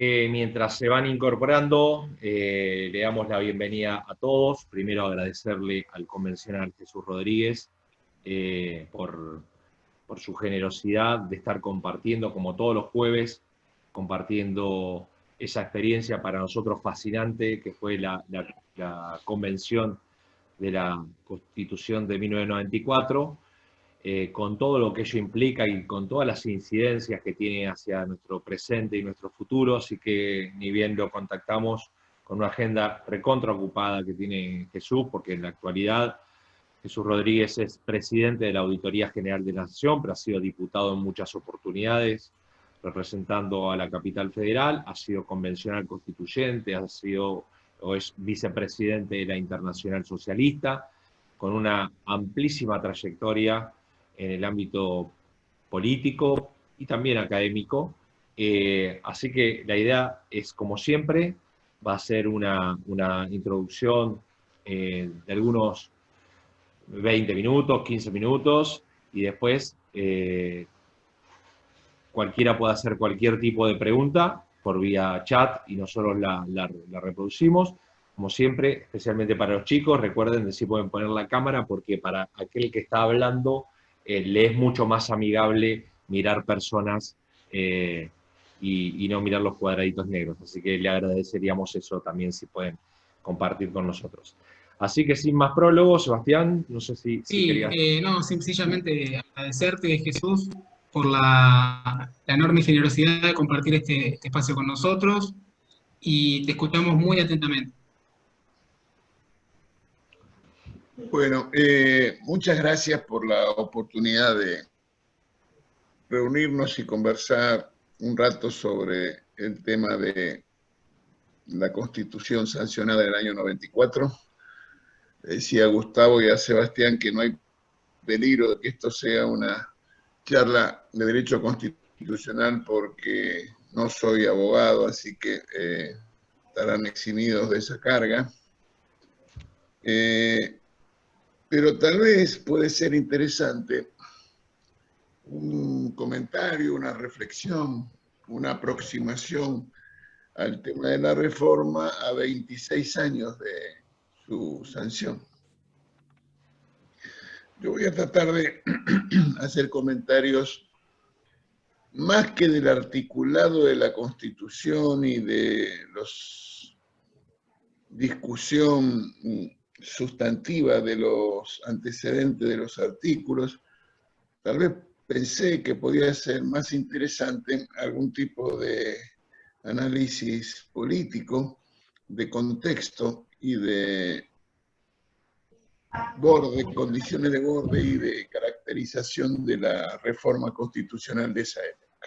Mientras se van incorporando, le damos la bienvenida a todos. Primero agradecerle al convencional Jesús Rodríguez por su generosidad de estar compartiendo, como todos los jueves, compartiendo esa experiencia para nosotros fascinante, que fue la convención de la Constitución de 1994. Con todo lo que ello implica y con todas las incidencias que tiene hacia nuestro presente y nuestro futuro, así que ni bien lo contactamos con una agenda recontra ocupada que tiene Jesús, porque en la actualidad Jesús Rodríguez es presidente de la Auditoría General de la Nación, pero ha sido diputado en muchas oportunidades, representando a la capital federal, ha sido convencional constituyente, ha sido o es vicepresidente de la Internacional Socialista, con una amplísima trayectoria en el ámbito político y también académico. Así que la idea es, como siempre, va a ser una introducción de algunos 20 minutos, 15 minutos, y después cualquiera puede hacer cualquier tipo de pregunta por vía chat y nosotros la reproducimos. Como siempre, especialmente para los chicos, recuerden de si pueden poner la cámara, porque para aquel que está hablando le es mucho más amigable mirar personas y no mirar los cuadraditos negros. Así que le agradeceríamos eso también si pueden compartir con nosotros. Así que sin más prólogo, Sebastián, no sé si Sí, querías... no, sencillamente agradecerte, Jesús, por la enorme generosidad de compartir este espacio con nosotros y te escuchamos muy atentamente. Bueno, muchas gracias por la oportunidad de reunirnos y conversar un rato sobre el tema de la Constitución sancionada del año 94. Decía Gustavo y a Sebastián que no hay peligro de que esto sea una charla de derecho constitucional porque no soy abogado, así que estarán eximidos de esa carga. Pero tal vez puede ser interesante un comentario, una reflexión, una aproximación al tema de la reforma a 26 años de su sanción. Yo voy a tratar de hacer comentarios más que del articulado de la Constitución y de la discusión sustantiva de los antecedentes de los artículos. Tal vez pensé que podía ser más interesante algún tipo de análisis político, de contexto y de borde, condiciones de borde y de caracterización de la reforma constitucional de esa época.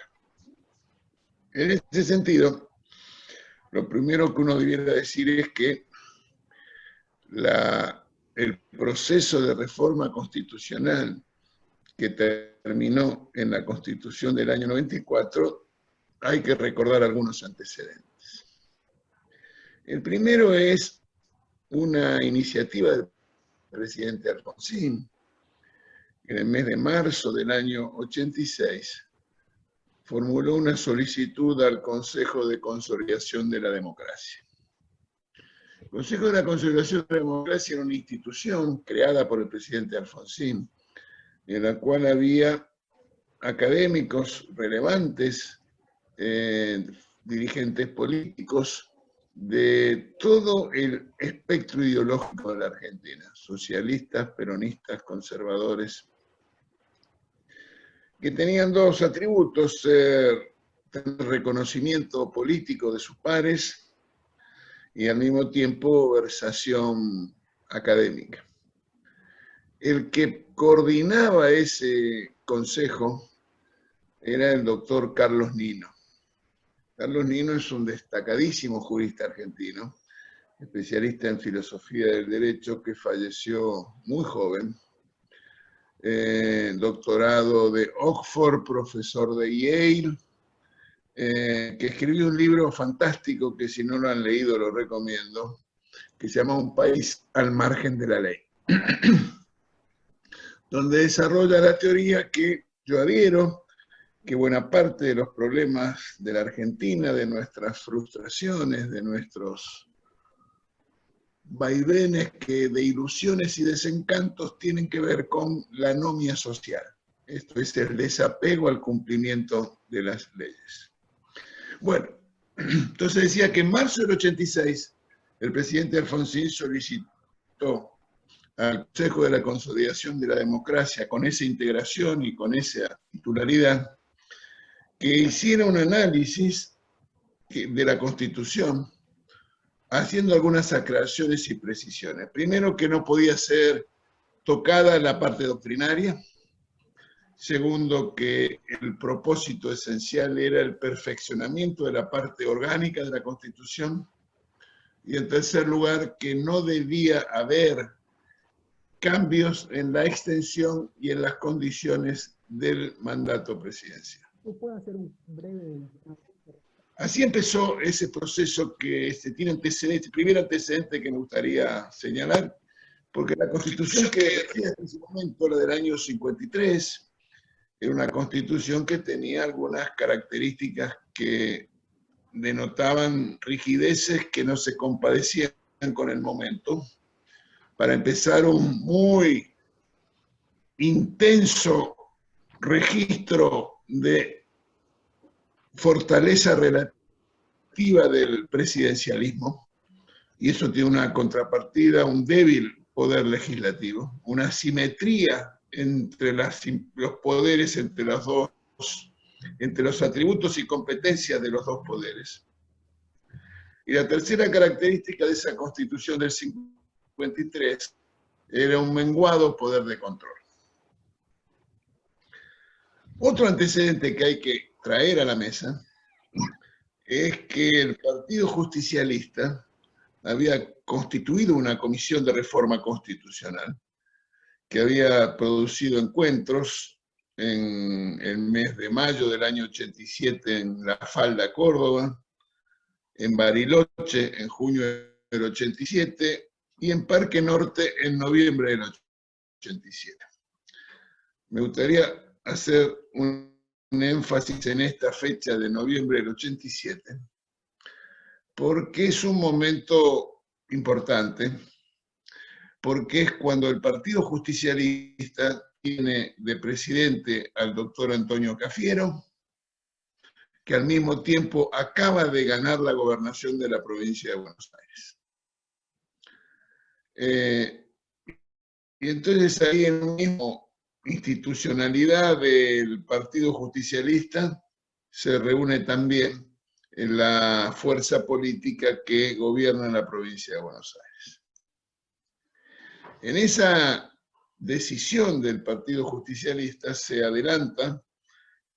En este sentido, lo primero que uno debiera decir es que el proceso de reforma constitucional que terminó en la Constitución del año 94, hay que recordar algunos antecedentes. El primero es una iniciativa del presidente Alfonsín, en el mes de marzo del año 86, formuló una solicitud al Consejo de Consolidación de la Democracia. El Consejo de la Consolidación de la Democracia era una institución creada por el presidente Alfonsín, en la cual había académicos relevantes, dirigentes políticos de todo el espectro ideológico de la Argentina, socialistas, peronistas, conservadores, que tenían dos atributos: tener reconocimiento político de sus pares y al mismo tiempo versación académica. El que coordinaba ese consejo era el doctor Carlos Nino. Carlos Nino es un destacadísimo jurista argentino, especialista en filosofía del derecho, que falleció muy joven, doctorado de Oxford, profesor de Yale, que escribió un libro fantástico que, si no lo han leído, lo recomiendo, que se llama Un país al margen de la ley, donde desarrolla la teoría que yo adhiero que buena parte de los problemas de la Argentina, de nuestras frustraciones, de nuestros vaivenes de ilusiones y desencantos tienen que ver con la anomia social. Esto es el desapego al cumplimiento de las leyes. Bueno, entonces decía que en marzo del 86 el presidente Alfonsín solicitó al Consejo de la Consolidación de la Democracia, con esa integración y con esa titularidad, que hiciera un análisis de la Constitución, haciendo algunas aclaraciones y precisiones. Primero, que no podía ser tocada la parte doctrinaria. Segundo, que el propósito esencial era el perfeccionamiento de la parte orgánica de la Constitución. Y en tercer lugar, que no debía haber cambios en la extensión y en las condiciones del mandato presidencial. ¿Puedo hacer un breve? Así empezó ese proceso que tiene antecedentes, el primer antecedente que me gustaría señalar, porque la Constitución que decía en ese momento, la del año 53, era una Constitución que tenía algunas características que denotaban rigideces que no se compadecían con el momento. Para empezar, un muy intenso registro de fortaleza relativa del presidencialismo, y eso tiene una contrapartida, un débil poder legislativo, una asimetría entre los poderes, entre los atributos y competencias de los dos poderes. Y la tercera característica de esa Constitución del 53 era un menguado poder de control. Otro antecedente que hay que traer a la mesa es que el Partido Justicialista había constituido una comisión de reforma constitucional que había producido encuentros en el mes de mayo del año 87 en La Falda, Córdoba, en Bariloche en junio del 87 y en Parque Norte en noviembre del 87. Me gustaría hacer un énfasis en esta fecha de noviembre del 87, porque es un momento importante, porque es cuando el Partido Justicialista tiene de presidente al doctor Antonio Cafiero, que al mismo tiempo acaba de ganar la gobernación de la provincia de Buenos Aires. Y entonces ahí en la misma institucionalidad del Partido Justicialista se reúne también la fuerza política que gobierna la provincia de Buenos Aires. En esa decisión del Partido Justicialista se adelanta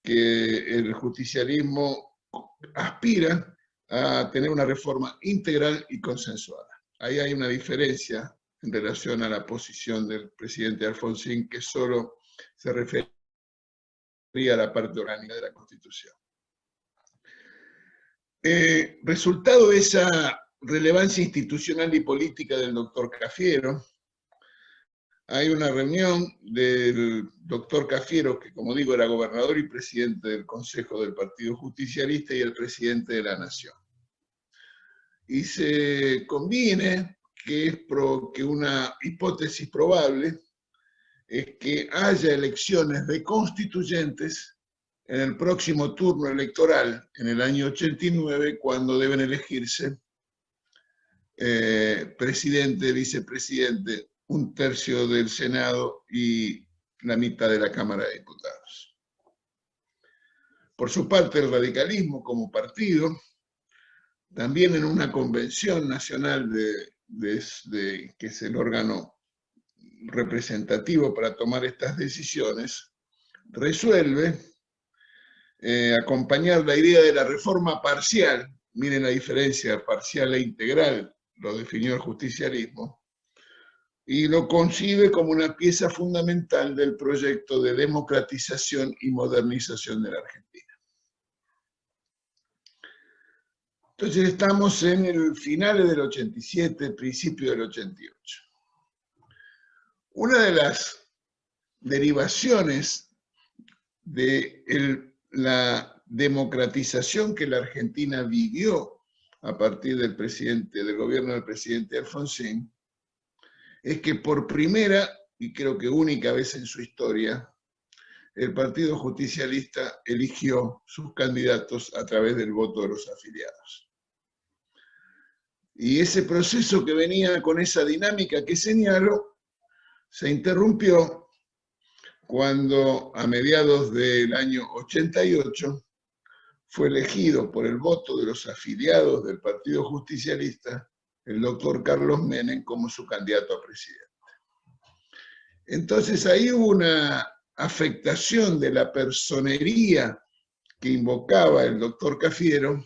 que el justicialismo aspira a tener una reforma integral y consensuada. Ahí hay una diferencia en relación a la posición del presidente Alfonsín, que solo se refería a la parte orgánica de la Constitución. Resultado de esa relevancia institucional y política del doctor Cafiero, hay una reunión del doctor Cafiero, que como digo era gobernador y presidente del Consejo del Partido Justicialista y el presidente de la Nación. Y se conviene que una hipótesis probable es que haya elecciones de constituyentes en el próximo turno electoral, en el año 89, cuando deben elegirse presidente, vicepresidente, un tercio del Senado y la mitad de la Cámara de Diputados. Por su parte, el radicalismo como partido, también en una convención nacional que es el órgano representativo para tomar estas decisiones, resuelve acompañar la idea de la reforma parcial. Miren la diferencia, parcial e integral, lo definió el justicialismo, y lo concibe como una pieza fundamental del proyecto de democratización y modernización de la Argentina. Entonces estamos en el final del 87, principio del 88. Una de las derivaciones del la democratización que la Argentina vivió a partir del gobierno del presidente Alfonsín, es que por primera, y creo que única vez en su historia, el Partido Justicialista eligió sus candidatos a través del voto de los afiliados. Y ese proceso que venía con esa dinámica que señalo, se interrumpió cuando a mediados del año 88 fue elegido por el voto de los afiliados del Partido Justicialista el doctor Carlos Menem como su candidato a presidente. Entonces ahí hubo una afectación de la personería que invocaba el doctor Cafiero,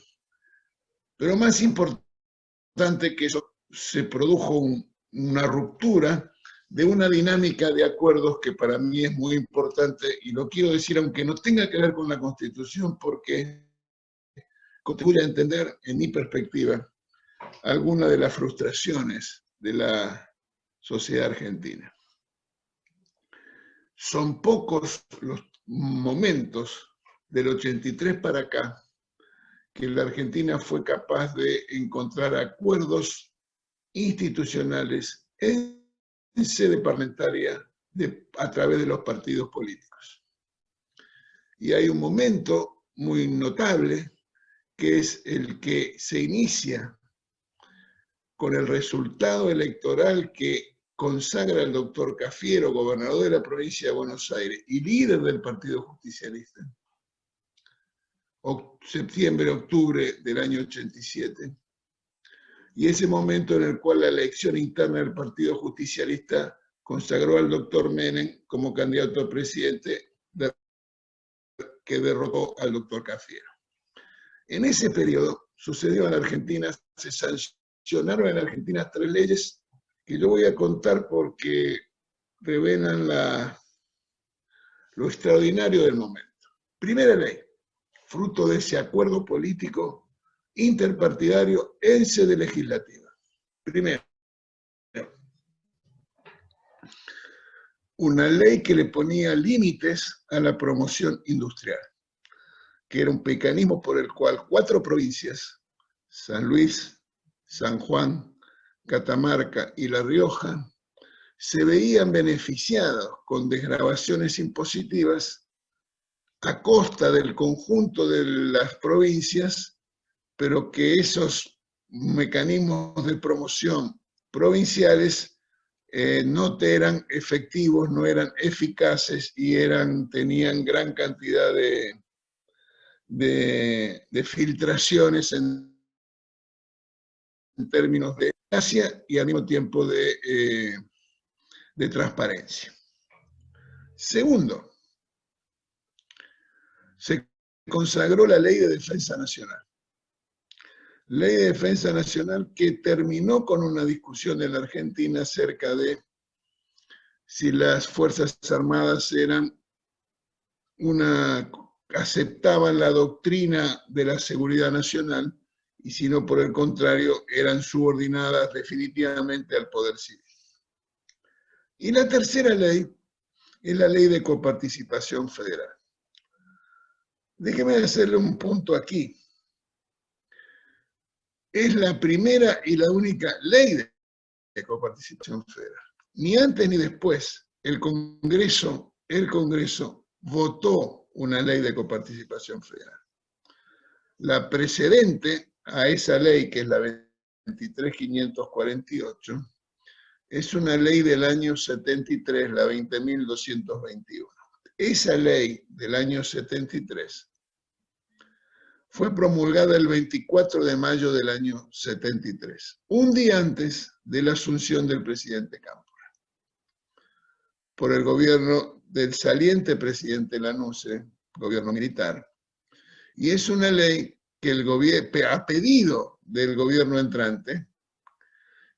pero más importante que eso, se produjo una ruptura de una dinámica de acuerdos que para mí es muy importante, y lo quiero decir aunque no tenga que ver con la Constitución, porque contribuye a entender, en mi perspectiva, algunas de las frustraciones de la sociedad argentina. Son pocos los momentos del 83 para acá que la Argentina fue capaz de encontrar acuerdos institucionales en sede parlamentaria a través de los partidos políticos. Y hay un momento muy notable que es el que se inicia con el resultado electoral que consagra el doctor Cafiero, gobernador de la provincia de Buenos Aires y líder del Partido Justicialista, septiembre, octubre del año 87, y ese momento en el cual la elección interna del Partido Justicialista consagró al doctor Menem como candidato a presidente que derrotó al doctor Cafiero. En ese periodo sucedió en la Argentina, se sancionaron en la Argentina 3 leyes que yo voy a contar porque revelan lo extraordinario del momento. Primera ley, fruto de ese acuerdo político interpartidario en sede legislativa. Primero, una ley que le ponía límites a la promoción industrial, que era un mecanismo por el cual 4 provincias, San Luis, San Juan, Catamarca y La Rioja, se veían beneficiados con desgravaciones impositivas a costa del conjunto de las provincias, pero que esos mecanismos de promoción provinciales no eran efectivos, no eran eficaces y tenían gran cantidad de filtraciones en términos de eficacia y al mismo tiempo de transparencia. Segundo, se consagró la Ley de Defensa Nacional. Ley de Defensa Nacional que terminó con una discusión en la Argentina acerca de si las Fuerzas Armadas aceptaban la doctrina de la seguridad nacional y si no, por el contrario, eran subordinadas definitivamente al poder civil. Y la tercera ley es la Ley de Coparticipación Federal. Déjeme hacerle un punto aquí. Es la primera y la única ley de coparticipación federal. Ni antes ni después el Congreso votó una ley de coparticipación federal. La precedente a esa ley, que es la 23.548, es una ley del año 73, la 20.221. Esa ley del año 73 fue promulgada el 24 de mayo del año 73, un día antes de la asunción del presidente Cámpora, por el gobierno del saliente presidente Lanusse, gobierno militar, y es una ley que a pedido del gobierno entrante,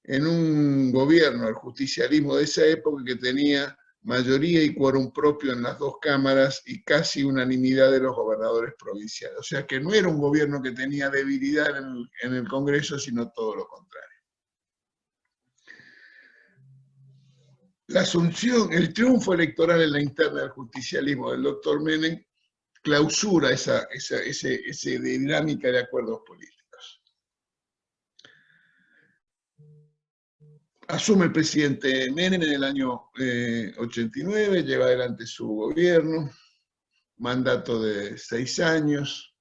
en un gobierno, el justicialismo de esa época, que tenía mayoría y quórum propio en las 2 cámaras y casi unanimidad de los gobernadores provinciales. O sea que no era un gobierno que tenía debilidad en el Congreso, sino todo lo contrario. La asunción, el triunfo electoral en la interna del justicialismo del doctor Menem clausura esa dinámica de acuerdos políticos. Asume el presidente Menem en el año 89, lleva adelante su gobierno, mandato de 6 años,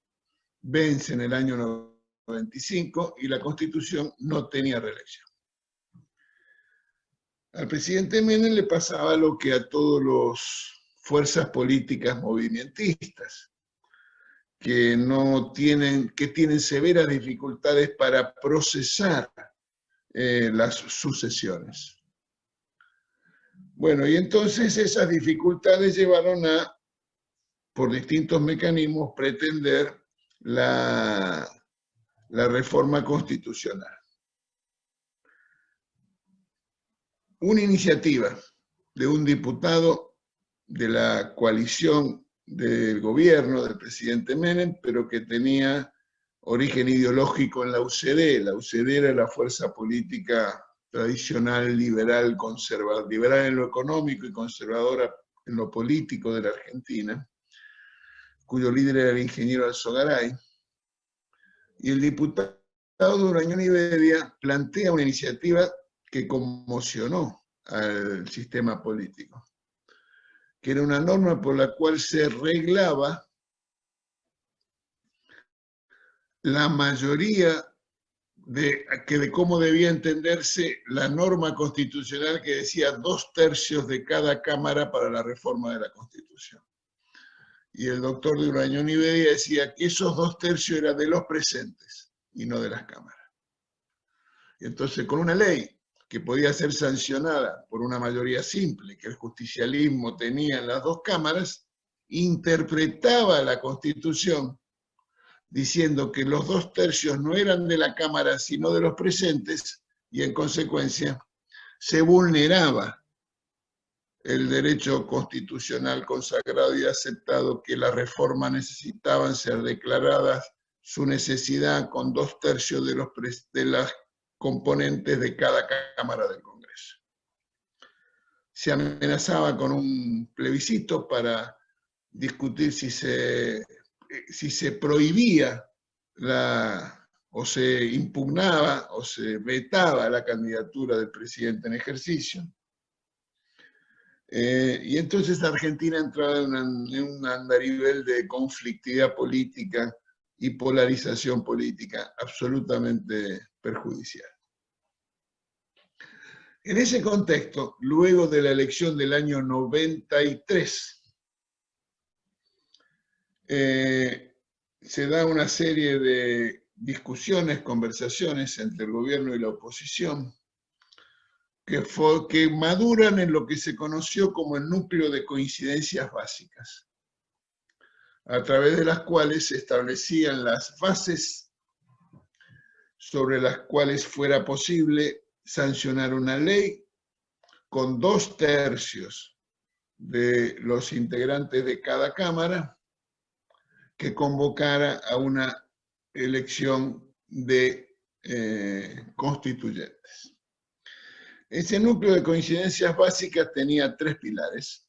vence en el año 95 y la Constitución no tenía reelección. Al presidente Menem le pasaba lo que a todas las fuerzas políticas movimentistas, que tienen severas dificultades para procesar las sucesiones. Bueno, y entonces esas dificultades llevaron a, por distintos mecanismos, pretender la reforma constitucional. Una iniciativa de un diputado de la coalición del gobierno del presidente Menem, pero que tenía origen ideológico en la UCD. La UCD era la fuerza política tradicional, liberal, conservadora, liberal en lo económico y conservadora en lo político de la Argentina, cuyo líder era el ingeniero Alzogaray. Y el diputado Durañón y Bedia plantea una iniciativa que conmocionó al sistema político, que era una norma por la cual se reglaba la mayoría de cómo debía entenderse la norma constitucional que decía 2/3 de cada Cámara para la reforma de la Constitución. Y el doctor Durañón y Bedia decía que esos 2/3 eran de los presentes y no de las cámaras. Y entonces, con una ley que podía ser sancionada por una mayoría simple que el justicialismo tenía en las 2 cámaras, interpretaba la Constitución diciendo que los 2/3 no eran de la Cámara sino de los presentes, y en consecuencia se vulneraba el derecho constitucional consagrado y aceptado, que las reformas necesitaban ser declaradas su necesidad con 2/3 de las componentes de cada Cámara del Congreso. Se amenazaba con un plebiscito para discutir si se prohibía o se impugnaba o se vetaba la candidatura del presidente en ejercicio. Y entonces Argentina entraba en un andarivel de conflictividad política y polarización política absolutamente perjudicial. En ese contexto, luego de la elección del año 93, se da una serie de discusiones, conversaciones entre el gobierno y la oposición, que maduran en lo que se conoció como el núcleo de coincidencias básicas, a través de las cuales se establecían las bases sobre las cuales fuera posible sancionar una ley con 2/3 de los integrantes de cada Cámara, que convocara a una elección de constituyentes. Ese núcleo de coincidencias básicas tenía 3 pilares.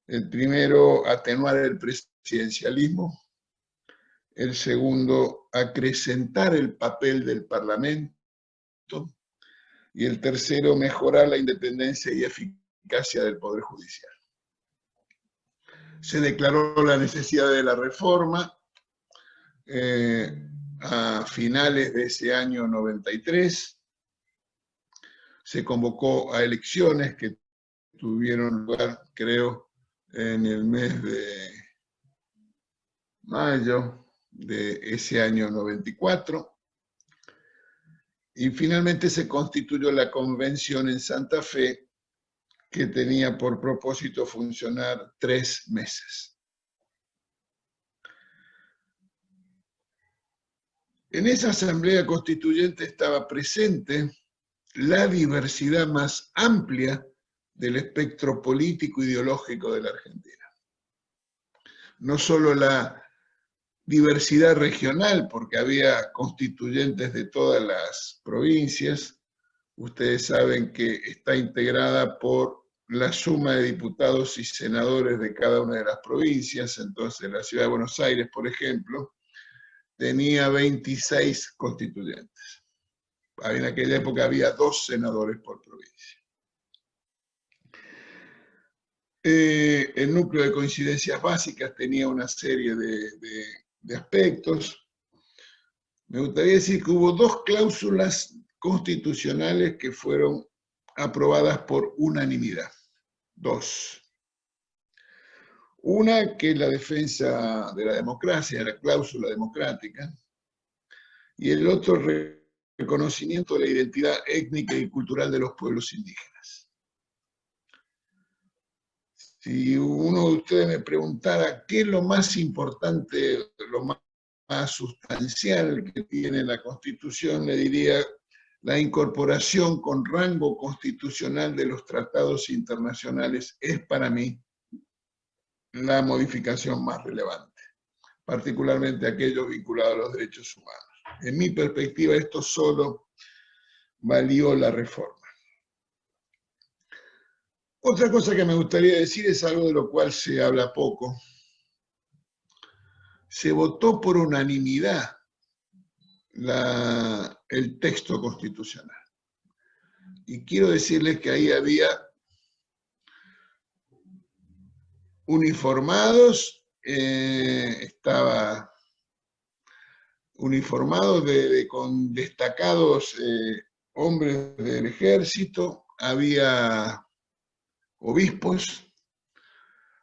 El primero, atenuar el presidencialismo. El segundo, acrecentar el papel del Parlamento. Y el tercero, mejorar la independencia y eficacia del Poder Judicial. Se declaró la necesidad de la reforma a finales de ese año 93. Se convocó a elecciones que tuvieron lugar, creo, en el mes de mayo de ese año 94. Y finalmente se constituyó la convención en Santa Fe, que tenía por propósito funcionar 3 meses. En esa asamblea constituyente estaba presente la diversidad más amplia del espectro político ideológico de la Argentina. No solo la diversidad regional, porque había constituyentes de todas las provincias. Ustedes saben que está integrada por la suma de diputados y senadores de cada una de las provincias. Entonces, la ciudad de Buenos Aires, por ejemplo, tenía 26 constituyentes. En aquella época había 2 senadores por provincia. El núcleo de coincidencias básicas tenía una serie de aspectos. Me gustaría decir que hubo 2 cláusulas constitucionales que fueron aprobadas por unanimidad. 2. Una, que es la defensa de la democracia, la cláusula democrática, y el otro, reconocimiento de la identidad étnica y cultural de los pueblos indígenas. Si uno de ustedes me preguntara qué es lo más importante, lo más sustancial que tiene la Constitución, le diría la incorporación con rango constitucional de los tratados internacionales es para mí la modificación más relevante, particularmente aquellos vinculados a los derechos humanos. En mi perspectiva, esto solo valió la reforma. Otra cosa que me gustaría decir es algo de lo cual se habla poco. Se votó por unanimidad el texto constitucional. Y quiero decirles que ahí había uniformados, estaba uniformados con destacados hombres del ejército, había obispos,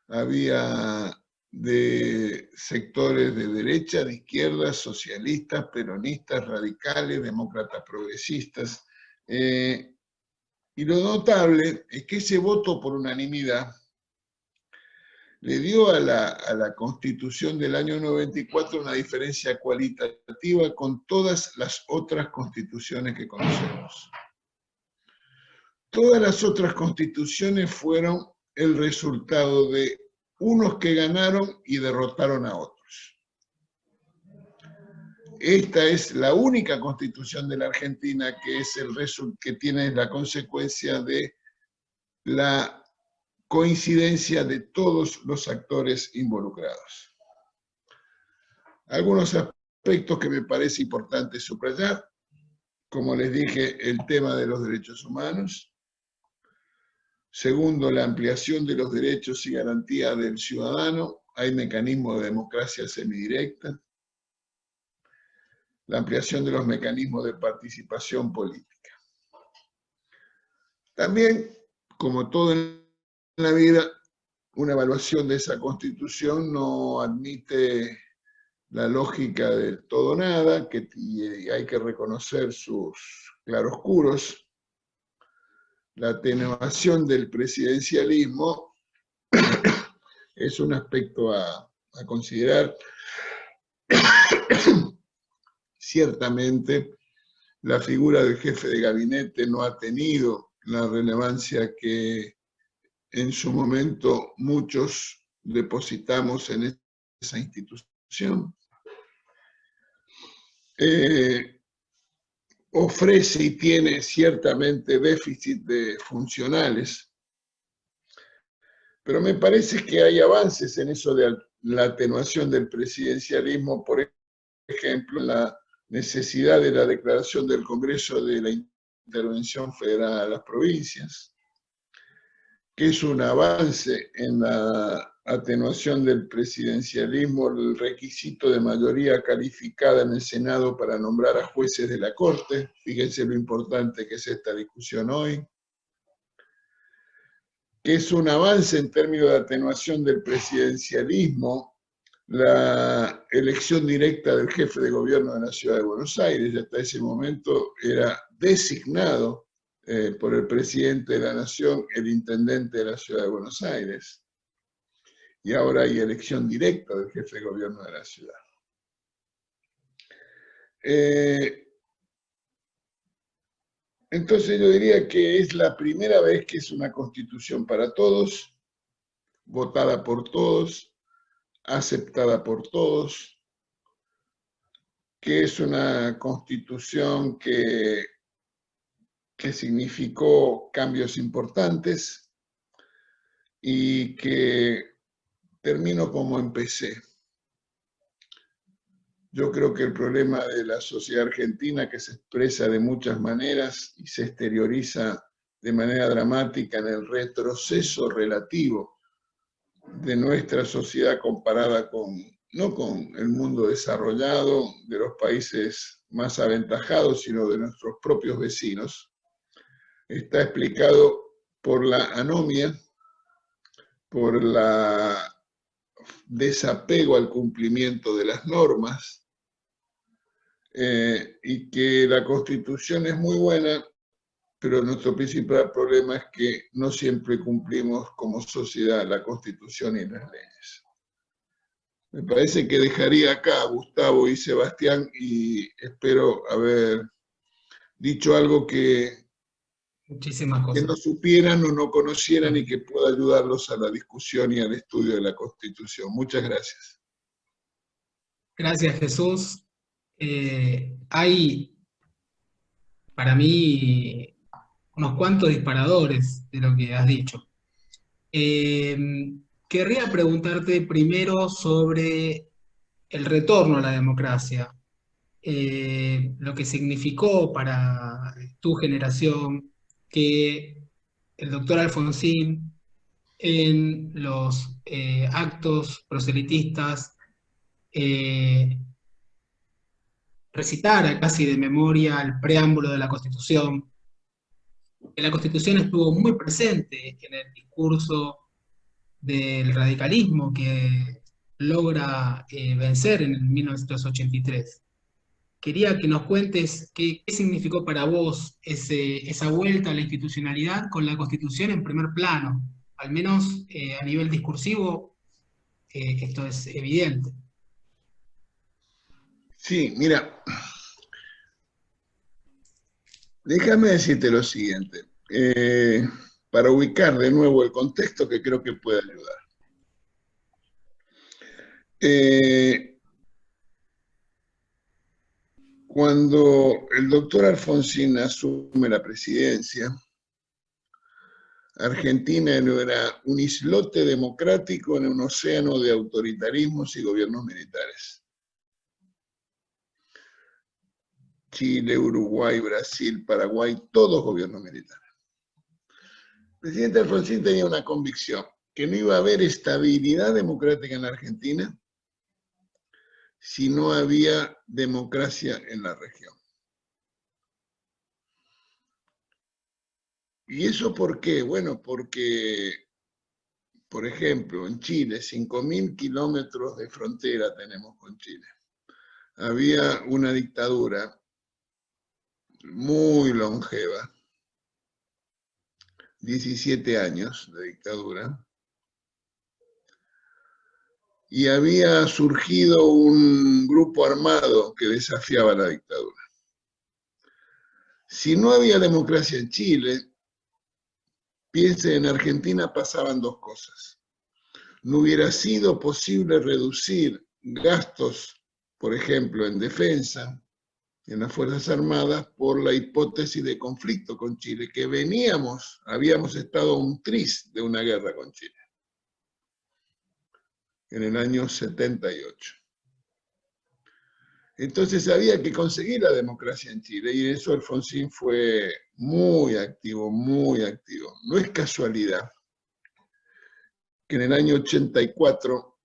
había de sectores de derecha, de izquierda, socialistas, peronistas, radicales, demócratas progresistas. Y lo notable es que ese voto por unanimidad le dio a la Constitución del año 94 una diferencia cualitativa con todas las otras constituciones que conocemos. Todas las otras constituciones fueron el resultado de unos que ganaron y derrotaron a otros. Esta es la única constitución de la Argentina que tiene la consecuencia de la coincidencia de todos los actores involucrados. Algunos aspectos que me parece importante subrayar, como les dije, el tema de los derechos humanos. Segundo, la ampliación de los derechos y garantías del ciudadano. Hay mecanismos de democracia semidirecta. La ampliación de los mecanismos de participación política. También, como todo en la vida, una evaluación de esa Constitución no admite la lógica del todo nada, y hay que reconocer sus claroscuros. La atenuación del presidencialismo es un aspecto a considerar. Ciertamente, la figura del jefe de gabinete no ha tenido la relevancia que en su momento muchos depositamos en esa institución. Ofrece y tiene ciertamente déficit de funcionales, pero me parece que hay avances en eso de la atenuación del presidencialismo, por ejemplo, la necesidad de la declaración del Congreso de la intervención federal a las provincias, que es un avance en la atenuación del presidencialismo, el requisito de mayoría calificada en el Senado para nombrar a jueces de la Corte. Fíjense lo importante que es esta discusión hoy. Que es un avance en términos de atenuación del presidencialismo, la elección directa del jefe de gobierno de la Ciudad de Buenos Aires. Hasta ese momento era designado por el presidente de la Nación, el intendente de la Ciudad de Buenos Aires. Y ahora hay elección directa del jefe de gobierno de la ciudad. Entonces yo diría que es la primera vez que es una constitución para todos, votada por todos, aceptada por todos, que es una constitución que significó cambios importantes, y que termino como empecé. Yo creo que el problema de la sociedad argentina, que se expresa de muchas maneras y se exterioriza de manera dramática en el retroceso relativo de nuestra sociedad comparada con, no con el mundo desarrollado de los países más aventajados, sino de nuestros propios vecinos, está explicado por la anomia, por el desapego al cumplimiento de las normas, y que la Constitución es muy buena, pero nuestro principal problema es que no siempre cumplimos como sociedad la Constitución y las leyes. Me parece que dejaría acá a Gustavo y Sebastián y espero haber dicho algo que Muchísimas cosas. no supieran o no conocieran y que pueda ayudarlos a la discusión y al estudio de la Constitución. Muchas gracias. Gracias, Jesús. Hay, para mí, unos cuantos disparadores de lo que has dicho. Querría preguntarte primero sobre el retorno a la democracia, lo que significó para tu generación que el doctor Alfonsín en los actos proselitistas recitara casi de memoria el preámbulo de la Constitución, que la Constitución estuvo muy presente en el discurso del radicalismo que logra vencer en el 1983. Quería que nos cuentes qué significó para vos esa vuelta a la institucionalidad con la Constitución en primer plano, al menos a nivel discursivo, esto es evidente. Sí, mira, déjame decirte lo siguiente, para ubicar de nuevo el contexto que creo que puede ayudar. Cuando el doctor Alfonsín asume la presidencia, Argentina era un islote democrático en un océano de autoritarismos y gobiernos militares. Chile, Uruguay, Brasil, Paraguay, todos gobiernos militares. El presidente Alfonsín tenía una convicción, que no iba a haber estabilidad democrática en la Argentina si no había democracia en la región. ¿Y eso por qué? Bueno, porque, por ejemplo, en Chile, 5.000 kilómetros de frontera tenemos con Chile. Había una dictadura muy longeva, 17 años de dictadura, y había surgido un grupo armado que desafiaba la dictadura. Si no había democracia en Chile, piense, en Argentina pasaban dos cosas. No hubiera sido posible reducir gastos, por ejemplo, en defensa, en las Fuerzas Armadas, por la hipótesis de conflicto con Chile, que habíamos estado a un tris de una guerra con Chile, en el año 78. Entonces había que conseguir la democracia en Chile, y en eso Alfonsín fue muy activo, muy activo. No es casualidad que en el año 84,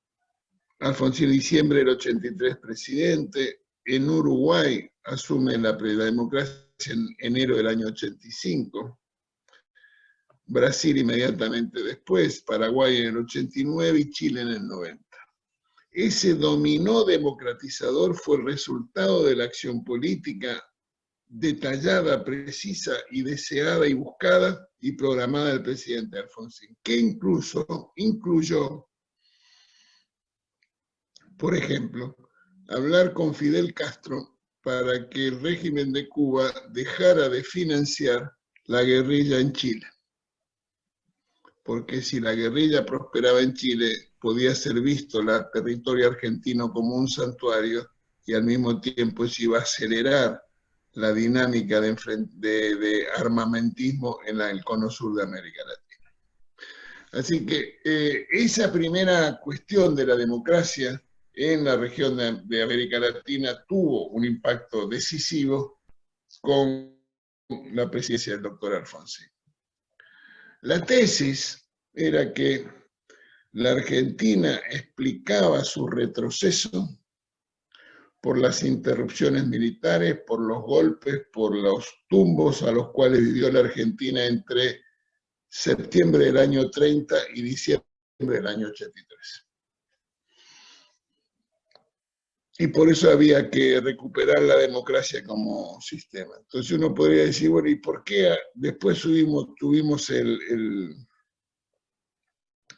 Alfonsín, diciembre del 83, presidente, en Uruguay asume la democracia en enero del año 85, Brasil inmediatamente después, Paraguay en el 89 y Chile en el 90. Ese dominó democratizador fue el resultado de la acción política detallada, precisa y deseada y buscada y programada del presidente Alfonsín, que incluso incluyó, por ejemplo, hablar con Fidel Castro para que el régimen de Cuba dejara de financiar la guerrilla en Chile. Porque si la guerrilla prosperaba en Chile, podía ser visto el territorio argentino como un santuario y al mismo tiempo se iba a acelerar la dinámica de armamentismo en el cono sur de América Latina. Así que esa primera cuestión de la democracia en la región de América Latina tuvo un impacto decisivo con la presidencia del doctor Alfonsín. La tesis era que la Argentina explicaba su retroceso por las interrupciones militares, por los golpes, por los tumbos a los cuales vivió la Argentina entre septiembre del año 30 y diciembre del año 83. Y por eso había que recuperar la democracia como sistema. Entonces uno podría decir, bueno, ¿y por qué después tuvimos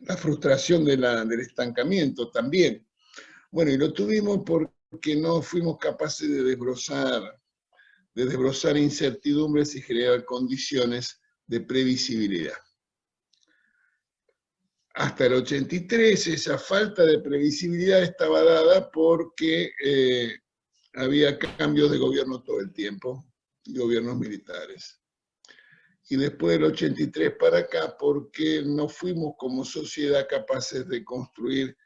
la frustración del estancamiento también? Bueno, y lo tuvimos porque no fuimos capaces de desbrozar incertidumbres y generar condiciones de previsibilidad. Hasta el 83 esa falta de previsibilidad estaba dada porque había cambios de gobierno todo el tiempo, gobiernos militares. Y después del 83 para acá, porque no fuimos como sociedad capaces de construir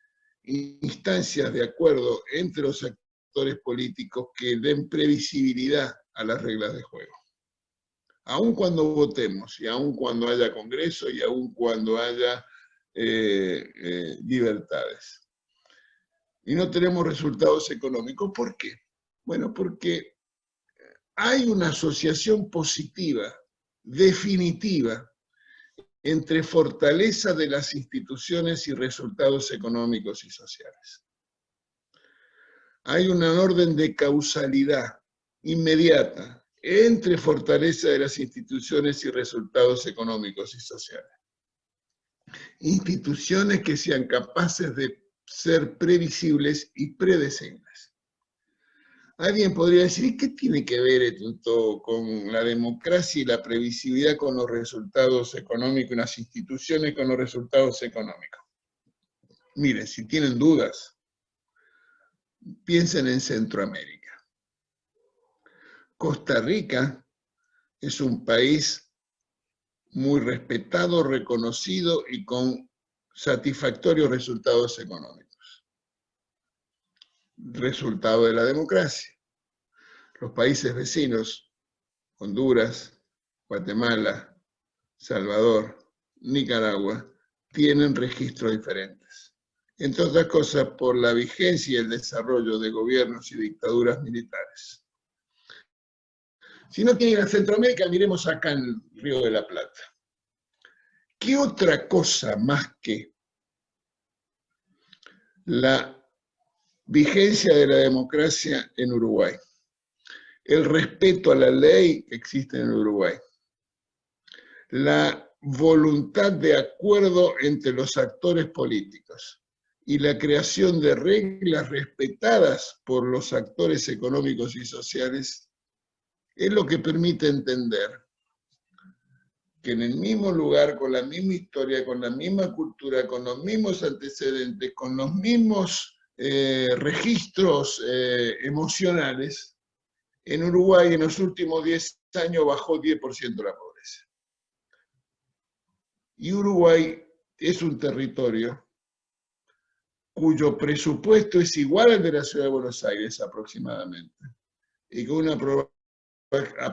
instancias de acuerdo entre los actores políticos que den previsibilidad a las reglas de juego. Aun cuando votemos, y aun cuando haya congreso, y aun cuando haya libertades. Y no tenemos resultados económicos. ¿Por qué? Bueno, porque hay una asociación positiva, definitiva, entre fortaleza de las instituciones y resultados económicos y sociales. Hay un orden de causalidad inmediata entre fortaleza de las instituciones y resultados económicos y sociales. Instituciones que sean capaces de ser previsibles y predecibles. Alguien podría decir, ¿y qué tiene que ver esto con la democracia y la previsibilidad con los resultados económicos, las instituciones con los resultados económicos? Miren, si tienen dudas, piensen en Centroamérica. Costa Rica es un país muy respetado, reconocido y con satisfactorios resultados económicos. Resultado de la democracia. Los países vecinos, Honduras, Guatemala, Salvador, Nicaragua, tienen registros diferentes. Entre otras cosas, por la vigencia y el desarrollo de gobiernos y dictaduras militares. Si no quieren ir a Centroamérica, miremos acá en el Río de la Plata. ¿Qué otra cosa más que la vigencia de la democracia en Uruguay? El respeto a la ley que existe en Uruguay. La voluntad de acuerdo entre los actores políticos y la creación de reglas respetadas por los actores económicos y sociales es lo que permite entender que en el mismo lugar, con la misma historia, con la misma cultura, con los mismos antecedentes, con los mismos registros emocionales, en Uruguay en los últimos 10 años bajó 10% la pobreza. Y Uruguay es un territorio cuyo presupuesto es igual al de la ciudad de Buenos Aires aproximadamente, y con una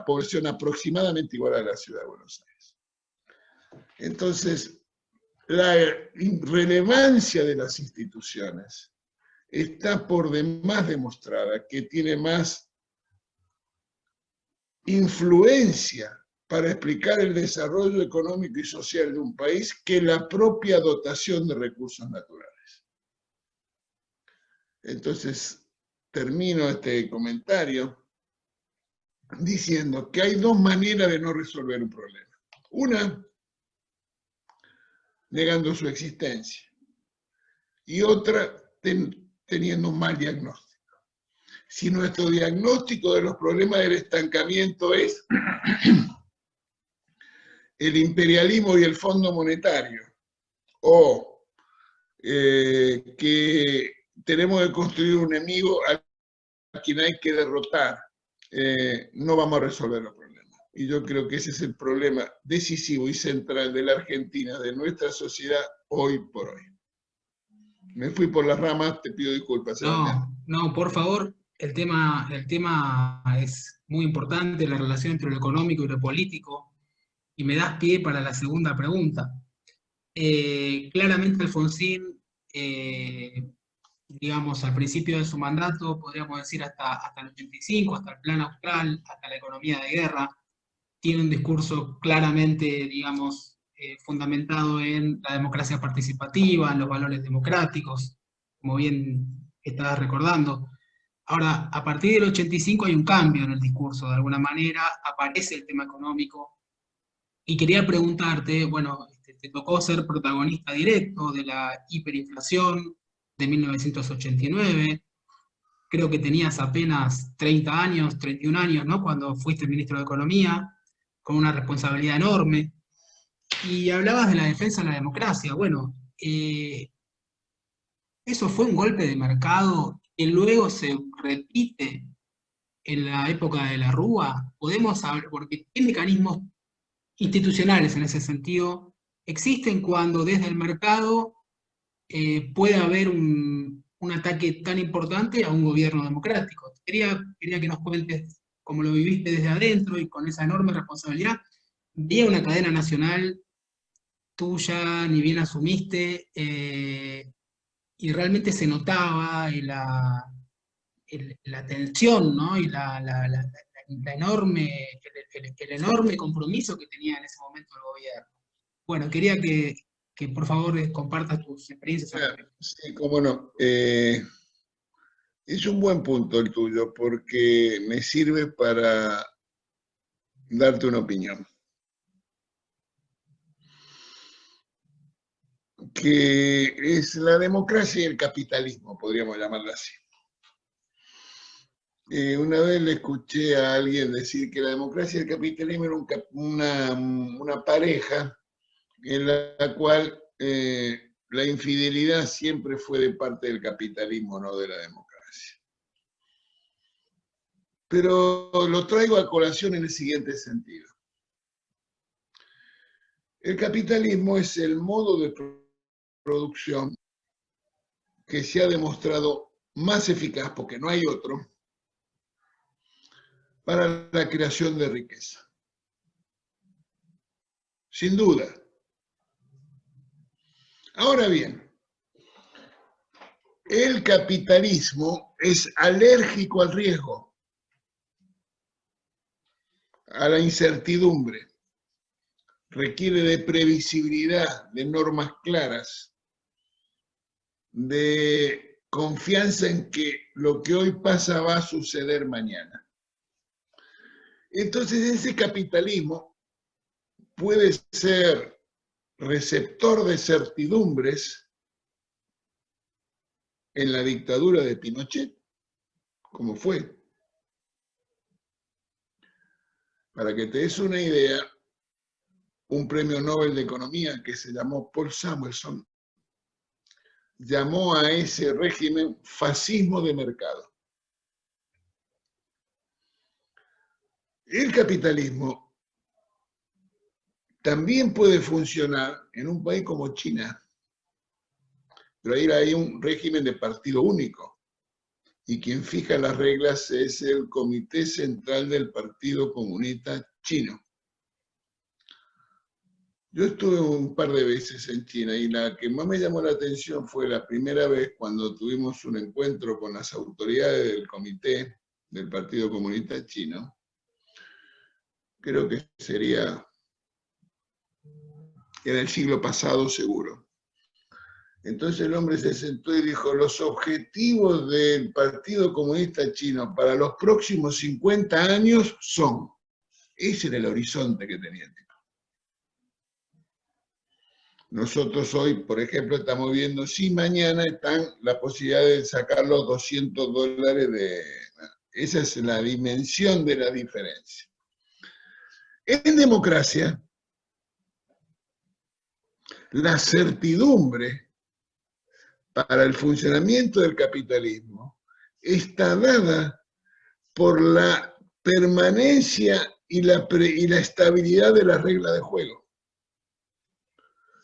población aproximadamente igual a la ciudad de Buenos Aires. Entonces, la relevancia de las instituciones está por demás demostrada, que tiene más influencia para explicar el desarrollo económico y social de un país que la propia dotación de recursos naturales. Entonces, termino este comentario diciendo que hay dos maneras de no resolver un problema. Una, negando su existencia, y otra, teniendo un mal diagnóstico. Si nuestro diagnóstico de los problemas del estancamiento es el imperialismo y el Fondo Monetario, o que tenemos que construir un enemigo a quien hay que derrotar, no vamos a resolver los problemas. Y yo creo que ese es el problema decisivo y central de la Argentina, de nuestra sociedad, hoy por hoy. Me fui por las ramas, te pido disculpas, Sebastián. No, por favor, el tema es muy importante, la relación entre lo económico y lo político, y me das pie para la segunda pregunta. Claramente Alfonsín, digamos, al principio de su mandato, podríamos decir hasta el 85, hasta el Plan Austral, hasta la economía de guerra, tiene un discurso claramente, digamos, fundamentado en la democracia participativa, en los valores democráticos, como bien estabas recordando. Ahora, a partir del 85 hay un cambio en el discurso, de alguna manera aparece el tema económico, y quería preguntarte, bueno, te tocó ser protagonista directo de la hiperinflación de 1989, creo que tenías apenas 30 años, 31 años, ¿no? Cuando fuiste ministro de Economía, con una responsabilidad enorme, y hablabas de la defensa de la democracia. Bueno, eso fue un golpe de mercado que luego se repite en la época de la Rúa. Podemos saber, porque ¿qué mecanismos institucionales en ese sentido existen cuando desde el mercado puede haber un ataque tan importante a un gobierno democrático? Quería que nos cuentes cómo lo viviste desde adentro y con esa enorme responsabilidad. Vi una cadena nacional tuya, ni bien asumiste, y realmente se notaba la tensión, ¿no? Y la enorme, el enorme compromiso que tenía en ese momento el gobierno. Bueno, quería que por favor compartas tus experiencias. Sí, cómo no. Es un buen punto el tuyo, porque me sirve para darte una opinión. Que es la democracia y el capitalismo, podríamos llamarlo así. Una vez le escuché a alguien decir que la democracia y el capitalismo eran una pareja en la cual la infidelidad siempre fue de parte del capitalismo, no de la democracia. Pero lo traigo a colación en el siguiente sentido. El capitalismo es el modo de producción que se ha demostrado más eficaz, porque no hay otro, para la creación de riqueza. Sin duda. Ahora bien, el capitalismo es alérgico al riesgo, a la incertidumbre. Requiere de previsibilidad, de normas claras, de confianza en que lo que hoy pasa va a suceder mañana. Entonces ese capitalismo puede ser receptor de certidumbres en la dictadura de Pinochet, como fue. Para que te des una idea, un premio Nobel de Economía que se llamó Paul Samuelson llamó a ese régimen fascismo de mercado. El capitalismo también puede funcionar en un país como China, pero ahí hay un régimen de partido único, y quien fija las reglas es el Comité Central del Partido Comunista Chino. Yo estuve un par de veces en China y la que más me llamó la atención fue la primera vez cuando tuvimos un encuentro con las autoridades del Comité del Partido Comunista Chino. Creo que sería en el siglo pasado seguro. Entonces el hombre se sentó y dijo, los objetivos del Partido Comunista Chino para los próximos 50 años son, ese era el horizonte que tenía el tipo. Nosotros hoy, por ejemplo, estamos viendo si mañana están la posibilidad de sacar los $200 de... Esa es la dimensión de la diferencia. En democracia, la certidumbre para el funcionamiento del capitalismo está dada por la permanencia y la estabilidad de las reglas de juego.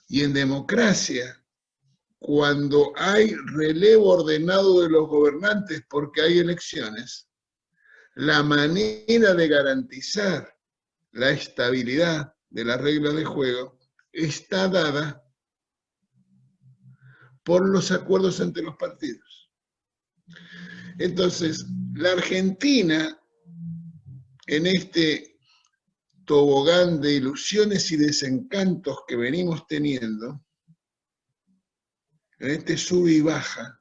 Y en democracia, cuando hay relevo ordenado de los gobernantes porque hay elecciones, la manera de garantizar la estabilidad de las reglas de juego está dada por los acuerdos entre los partidos. Entonces, la Argentina, en este tobogán de ilusiones y desencantos que venimos teniendo, en este sube y baja,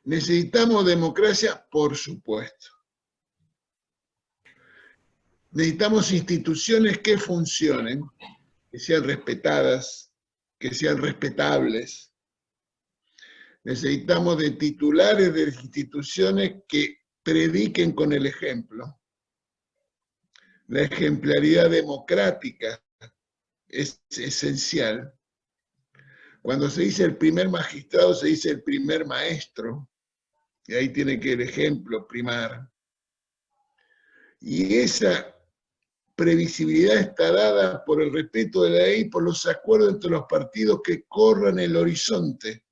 necesitamos democracia, por supuesto. Necesitamos instituciones que funcionen, que sean respetadas, que sean respetables. Necesitamos de titulares de instituciones que prediquen con el ejemplo. La ejemplaridad democrática es esencial. Cuando se dice el primer magistrado, se dice el primer maestro, y ahí tiene que el ejemplo primar. Y esa previsibilidad está dada por el respeto de la ley, por los acuerdos entre los partidos que corran el horizonte,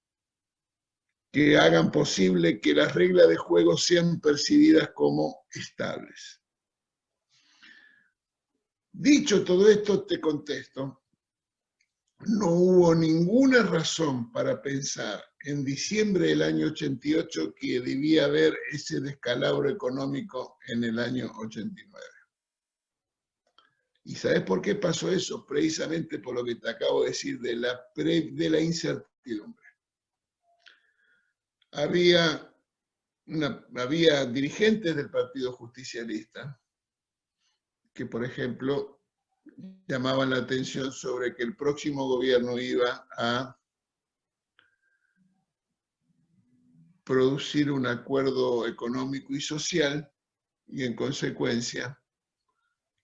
que hagan posible que las reglas de juego sean percibidas como estables. Dicho todo esto, te contesto, no hubo ninguna razón para pensar en diciembre del año 88 que debía haber ese descalabro económico en el año 89. ¿Y sabes por qué pasó eso? Precisamente por lo que te acabo de decir de la incertidumbre. Había dirigentes del Partido Justicialista que, por ejemplo, llamaban la atención sobre que el próximo gobierno iba a producir un acuerdo económico y social y, en consecuencia,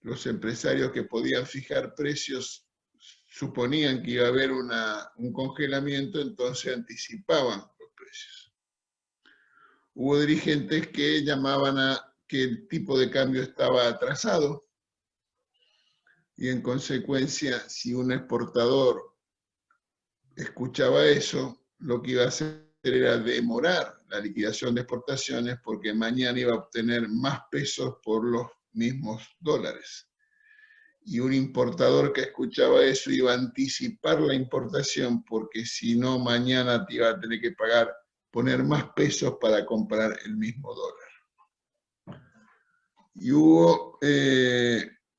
los empresarios que podían fijar precios suponían que iba a haber un congelamiento, entonces anticipaban los precios. Hubo dirigentes que llamaban a que el tipo de cambio estaba atrasado y, en consecuencia, si un exportador escuchaba eso, lo que iba a hacer era demorar la liquidación de exportaciones porque mañana iba a obtener más pesos por los mismos dólares. Y un importador que escuchaba eso iba a anticipar la importación porque si no, mañana te iba a tener que poner más pesos para comprar el mismo dólar. Y hubo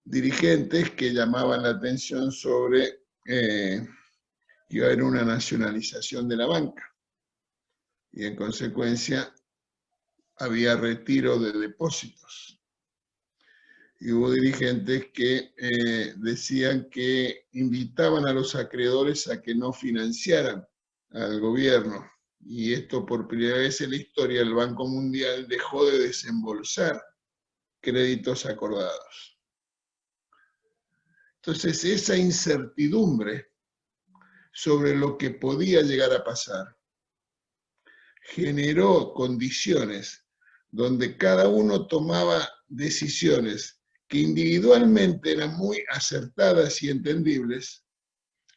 dirigentes que llamaban la atención sobre que iba a haber una nacionalización de la banca. Y en consecuencia había retiro de depósitos. Y hubo dirigentes que decían que invitaban a los acreedores a que no financiaran al gobierno. Y esto, por primera vez en la historia, el Banco Mundial dejó de desembolsar créditos acordados. Entonces, esa incertidumbre sobre lo que podía llegar a pasar generó condiciones donde cada uno tomaba decisiones que individualmente eran muy acertadas y entendibles,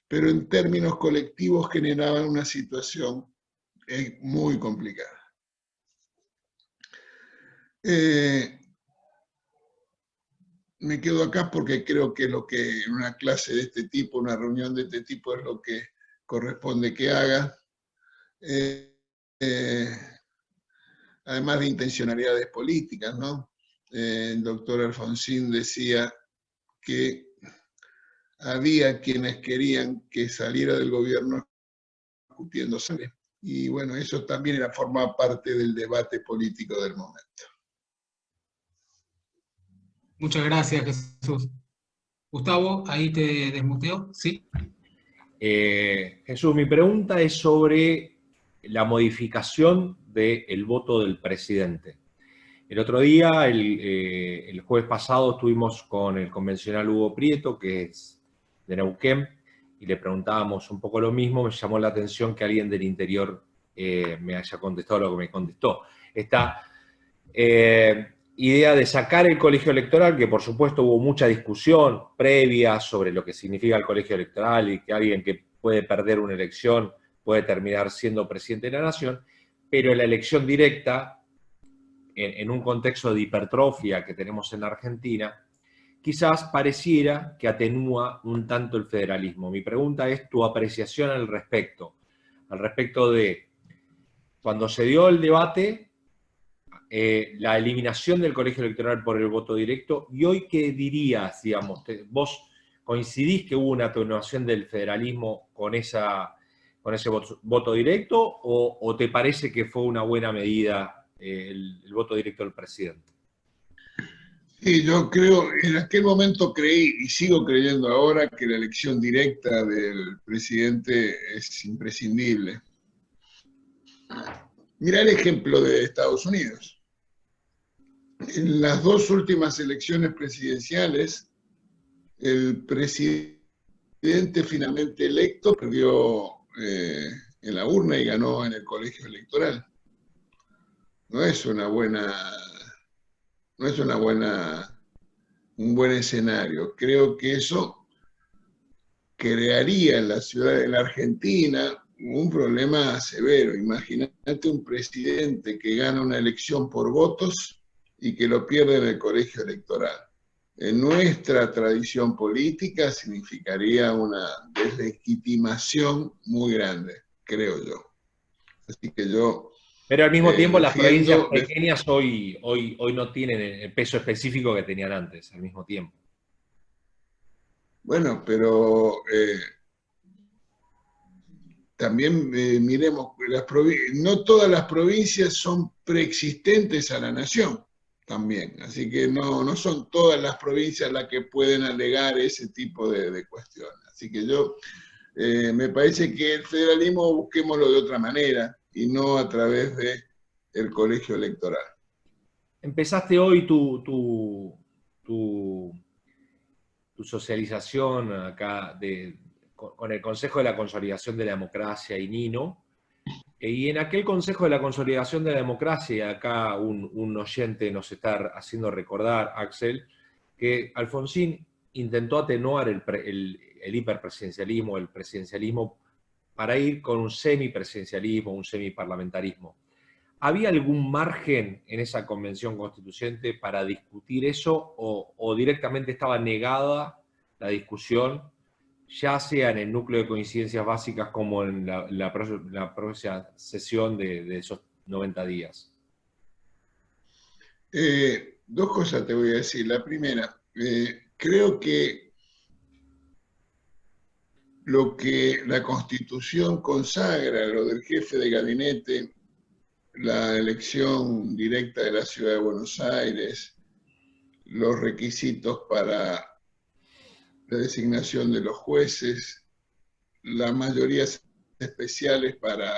pero en términos colectivos generaban una situación muy complicada. Me quedo acá porque creo que lo que en una clase de este tipo, una reunión de este tipo, es lo que corresponde que haga. Además de intencionalidades políticas, ¿no? El doctor Alfonsín decía que había quienes querían que saliera del gobierno escupiendo sangre. Y bueno, eso también formaba parte del debate político del momento. Muchas gracias, Jesús. Gustavo, ahí te desmuteo, ¿sí? Jesús, mi pregunta es sobre la modificación del voto del presidente. El otro día, el jueves pasado, estuvimos con el convencional Hugo Prieto, que es de Neuquén, y le preguntábamos un poco lo mismo. Me llamó la atención que alguien del interior me haya contestado lo que me contestó. idea de sacar el colegio electoral, que por supuesto hubo mucha discusión previa sobre lo que significa el colegio electoral y que alguien que puede perder una elección puede terminar siendo presidente de la nación, pero la elección directa, en un contexto de hipertrofia que tenemos en Argentina, quizás pareciera que atenúa un tanto el federalismo. Mi pregunta es tu apreciación al respecto de cuando se dio el debate, la eliminación del colegio electoral por el voto directo, y hoy qué dirías, digamos, vos coincidís que hubo una atenuación del federalismo con ese voto directo, o te parece que fue una buena medida el voto directo del presidente? Sí, yo creo, en aquel momento creí y sigo creyendo ahora que la elección directa del presidente es imprescindible. Mira el ejemplo de Estados Unidos. En las dos últimas elecciones presidenciales, el presidente finalmente electo perdió en la urna y ganó en el colegio electoral. No es un buen escenario. Creo que eso crearía en la ciudad, en la Argentina, un problema severo. Imagínate un presidente que gana una elección por votos y que lo pierde en el colegio electoral. En nuestra tradición política significaría una deslegitimación muy grande, creo yo. Así que yo Pero al mismo tiempo las provincias defiendo... pequeñas hoy no tienen el peso específico que tenían antes, al mismo tiempo. Bueno, pero también miremos, no todas las provincias son preexistentes a la nación también, así que no son todas las provincias las que pueden alegar ese tipo de cuestiones. Así que yo, me parece que el federalismo busquémoslo de otra manera y no a través del colegio electoral. Empezaste hoy tu socialización acá con el Consejo de la Consolidación de la Democracia y Nino, y en aquel Consejo de la Consolidación de la Democracia, acá un oyente nos está haciendo recordar, Axel, que Alfonsín intentó atenuar el hiperpresidencialismo, el presidencialismo, para ir con un semipresidencialismo, un semiparlamentarismo. ¿Había algún margen en esa convención constituyente para discutir eso, o directamente estaba negada la discusión, ya sea en el núcleo de coincidencias básicas como en la próxima sesión de esos 90 días? Dos cosas te voy a decir. La primera, creo que lo que la Constitución consagra, lo del jefe de gabinete, la elección directa de la Ciudad de Buenos Aires, los requisitos para la designación de los jueces, las mayorías especiales para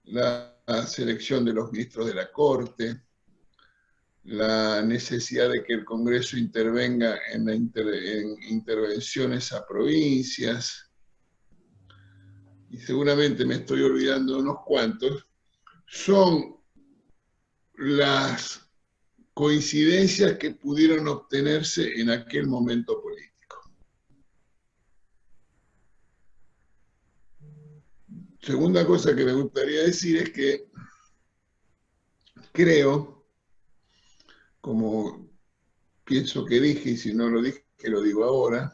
la selección de los ministros de la Corte, la necesidad de que el Congreso intervenga en intervenciones a provincias, y seguramente me estoy olvidando de unos cuantos, son las coincidencias que pudieron obtenerse en aquel momento político. Segunda cosa que me gustaría decir es que creo, como pienso que dije, y si no lo dije, lo digo ahora,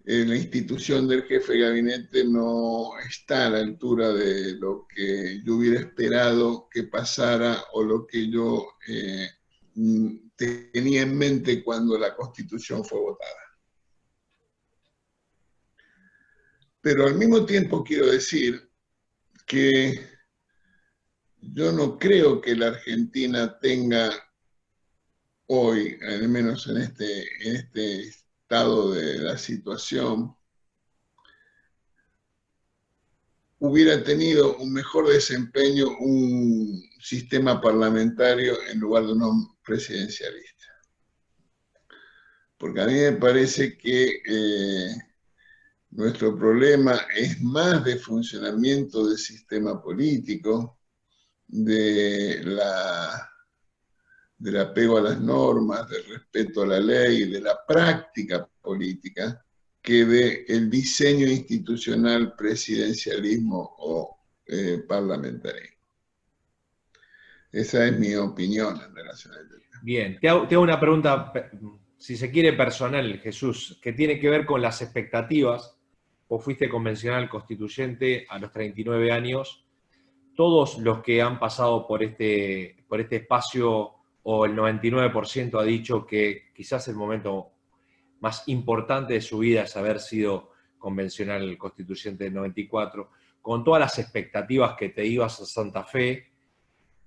la institución del jefe de gabinete no está a la altura de lo que yo hubiera esperado que pasara o lo que yo tenía en mente cuando la Constitución fue votada. Pero al mismo tiempo quiero decir que yo no creo que la Argentina tenga hoy, al menos en este estado de la situación, hubiera tenido un mejor desempeño un sistema parlamentario en lugar de uno presidencialista. Porque a mí me parece que nuestro problema es más de funcionamiento del sistema político, de del apego a las normas, del respeto a la ley, de la práctica política, que del diseño institucional, presidencialismo o parlamentarismo. Esa es mi opinión en relación a este tema. Bien, te hago una pregunta, si se quiere, personal, Jesús, que tiene que ver con las expectativas. Vos fuiste convencional constituyente a los 39 años. Todos los que han pasado por este espacio, o el 99% ha dicho que quizás el momento más importante de su vida es haber sido convencional constituyente del 94, con todas las expectativas que te ibas a Santa Fe.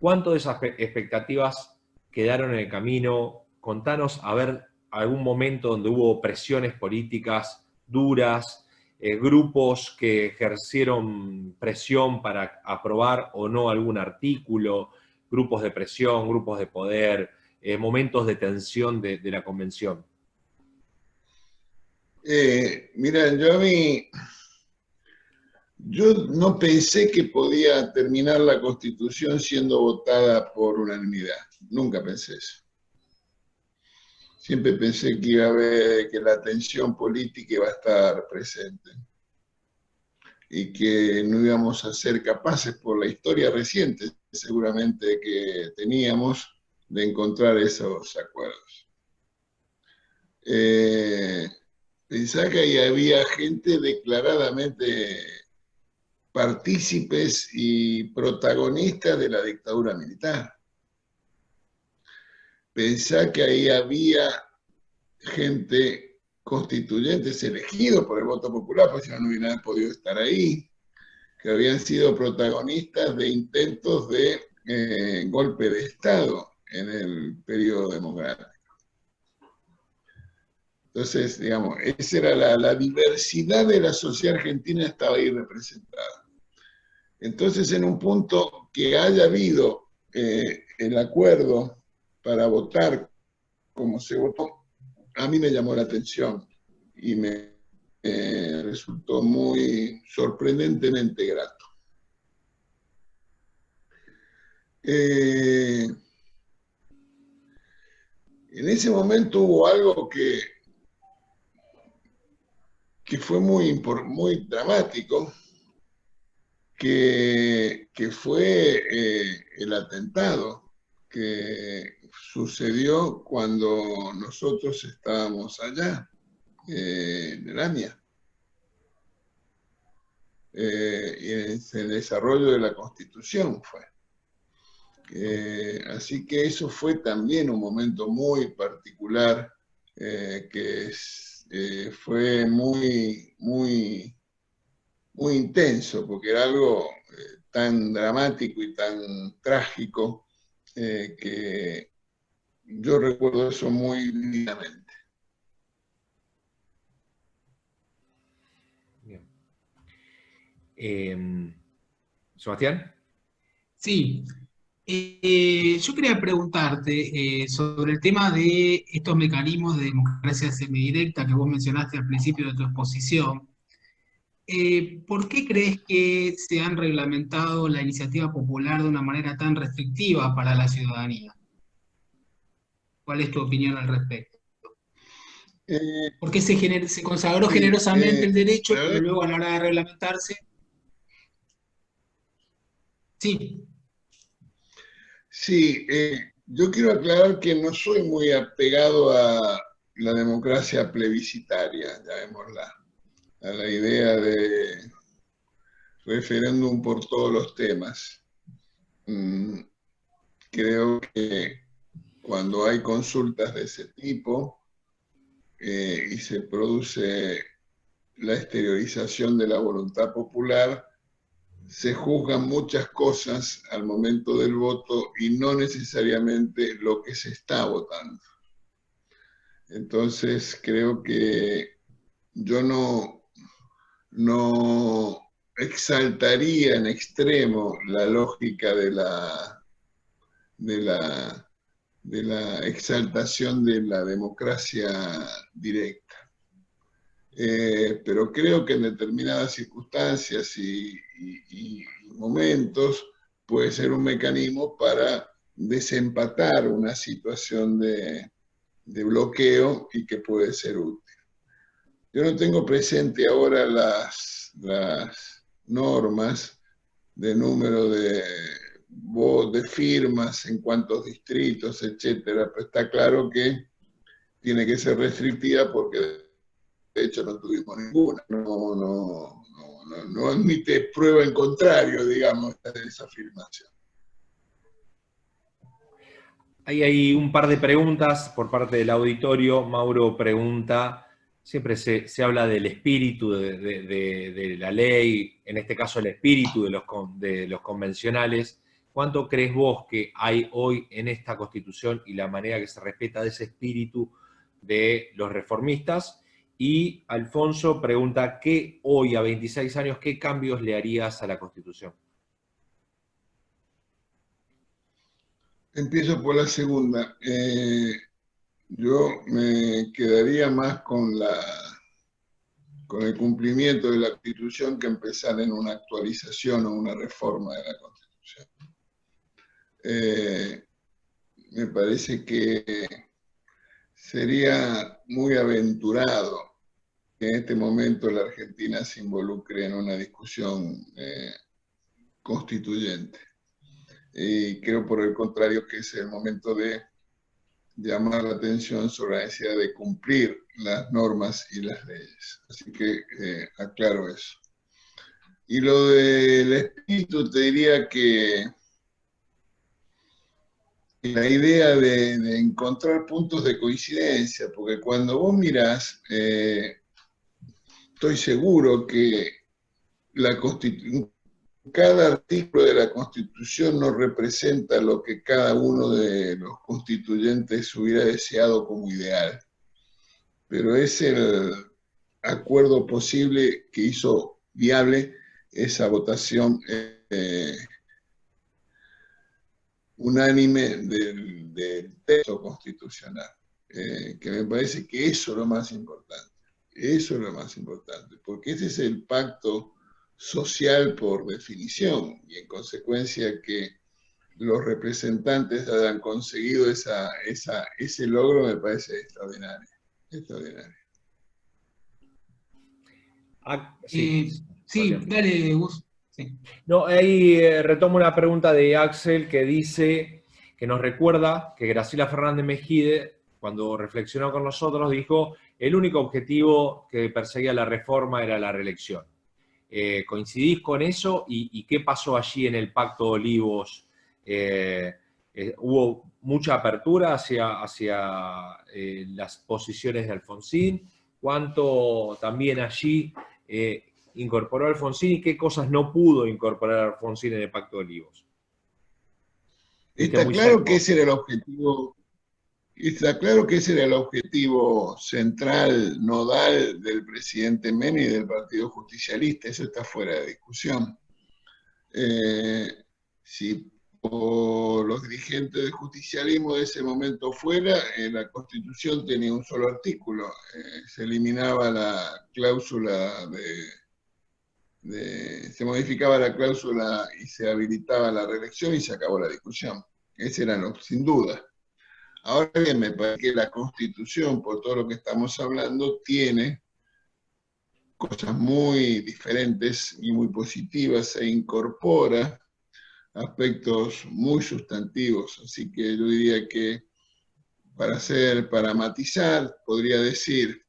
¿Cuánto de esas expectativas quedaron en el camino? Contanos, a ver, algún momento donde hubo presiones políticas duras, grupos que ejercieron presión para aprobar o no algún artículo, grupos de presión, grupos de poder, momentos de tensión de la convención. Mira, yo no pensé que podía terminar la Constitución siendo votada por unanimidad. Nunca pensé eso. Siempre pensé que iba a haber, que la tensión política iba a estar presente y que no íbamos a ser capaces, por la historia reciente seguramente que teníamos, de encontrar esos acuerdos. Pensá que ahí había gente declaradamente partícipes y protagonistas de la dictadura militar. Pensá que ahí había gente, constituyentes elegidos por el voto popular, porque si no, no hubieran podido estar ahí, que habían sido protagonistas de intentos de golpe de Estado en el periodo democrático. Entonces, digamos, esa era la diversidad de la sociedad argentina, estaba ahí representada. Entonces, en un punto que haya habido el acuerdo para votar como se votó, a mí me llamó la atención y me resultó muy sorprendentemente grato. En ese momento hubo algo que fue muy dramático, que fue el atentado que sucedió cuando nosotros estábamos allá, en el AMIA. Y en el desarrollo de la Constitución fue. Así que eso fue también un momento muy particular, que fue muy intenso, porque era algo tan dramático y tan trágico, que yo recuerdo eso muy vívidamente. Bien. ¿Sebastián? Sí. Yo quería preguntarte sobre el tema de estos mecanismos de democracia semidirecta que vos mencionaste al principio de tu exposición. ¿Por qué crees que se han reglamentado la iniciativa popular de una manera tan restrictiva para la ciudadanía? ¿Cuál es tu opinión al respecto? ¿Por qué se consagró generosamente el derecho, pero luego a la hora de reglamentarse? Sí. Sí, yo quiero aclarar que no soy muy apegado a la democracia plebiscitaria, llamémosla, a la idea de referéndum por todos los temas. Creo que cuando hay consultas de ese tipo y se produce la exteriorización de la voluntad popular, se juzgan muchas cosas al momento del voto y no necesariamente lo que se está votando. Entonces creo que yo no exaltaría en extremo la lógica de la exaltación de la democracia directa. Pero creo que en determinadas circunstancias y momentos puede ser un mecanismo para desempatar una situación de bloqueo y que puede ser útil. Yo no tengo presente ahora las normas de número de firmas en cuántos distritos, etcétera, pero está claro que tiene que ser restrictiva porque de hecho no tuvimos ninguna. No admite prueba en contrario, digamos, de esa afirmación. Ahí hay un par de preguntas por parte del auditorio. Mauro pregunta, siempre se habla del espíritu de la ley, en este caso el espíritu de los convencionales. ¿Cuánto crees vos que hay hoy en esta Constitución y la manera que se respeta de ese espíritu de los reformistas? Y Alfonso pregunta, ¿qué hoy, a 26 años, qué cambios le harías a la Constitución? Empiezo por la segunda. Yo me quedaría más con el cumplimiento de la Constitución que empezar en una actualización o una reforma de la Constitución. Me parece que sería muy aventurado que en este momento la Argentina se involucre en una discusión constituyente. Y creo por el contrario que es el momento de llamar la atención sobre la necesidad de cumplir las normas y las leyes. Así que aclaro eso. Y lo del espíritu, te diría que la idea de encontrar puntos de coincidencia, porque cuando vos mirás, estoy seguro que cada artículo de la Constitución no representa lo que cada uno de los constituyentes hubiera deseado como ideal, pero es el acuerdo posible que hizo viable esa votación unánime del texto constitucional, que me parece que eso es lo más importante. Eso es lo más importante, porque ese es el pacto social por definición, y en consecuencia que los representantes hayan conseguido ese logro me parece extraordinario. Extraordinario. Sí, dale, Gus. Sí. No, ahí retomo una pregunta de Axel que dice, que nos recuerda que Graciela Fernández Mejide, cuando reflexionó con nosotros, dijo, el único objetivo que perseguía la reforma era la reelección. ¿Coincidís con eso? ¿Y qué pasó allí en el Pacto de Olivos? ¿Hubo mucha apertura hacia las posiciones de Alfonsín? ¿Cuánto también allí incorporó Alfonsín y qué cosas no pudo incorporar Alfonsín en el Pacto de Olivos? Está claro que ese era el objetivo. Está claro que ese era el objetivo central, nodal del presidente Menem y del Partido Justicialista, eso está fuera de discusión. Si por los dirigentes del justicialismo de ese momento fuera, la Constitución tenía un solo artículo, se eliminaba la cláusula se modificaba la cláusula y se habilitaba la reelección y se acabó la discusión. Ese era sin duda. Ahora bien, me parece que la Constitución, por todo lo que estamos hablando, tiene cosas muy diferentes y muy positivas e incorpora aspectos muy sustantivos. Así que yo diría que para matizar, podría decir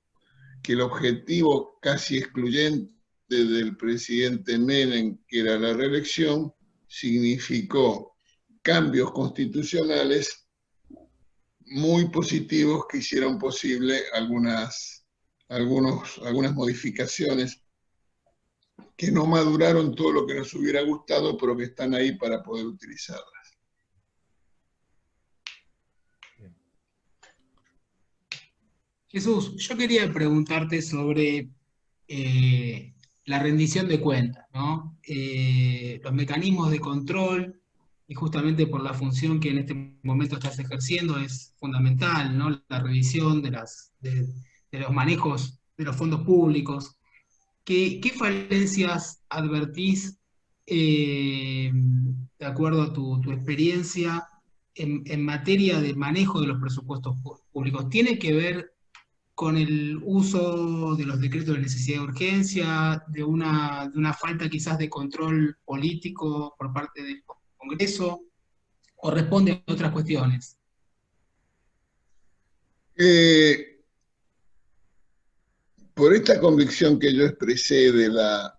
que el objetivo casi excluyente del presidente Menem, que era la reelección, significó cambios constitucionales muy positivos que hicieron posible algunas modificaciones que no maduraron todo lo que nos hubiera gustado, pero que están ahí para poder utilizarlas. Jesús, yo quería preguntarte sobre la rendición de cuentas, ¿no? Los mecanismos de control, y justamente por la función que en este momento estás ejerciendo es fundamental, ¿no? La revisión de los manejos de los fondos públicos. ¿Qué falencias advertís, de acuerdo a tu experiencia, en materia de manejo de los presupuestos públicos tiene que ver con el uso de los decretos de necesidad de urgencia, de una falta quizás de control político por parte del Congreso, o responde a otras cuestiones? Por esta convicción que yo expresé de la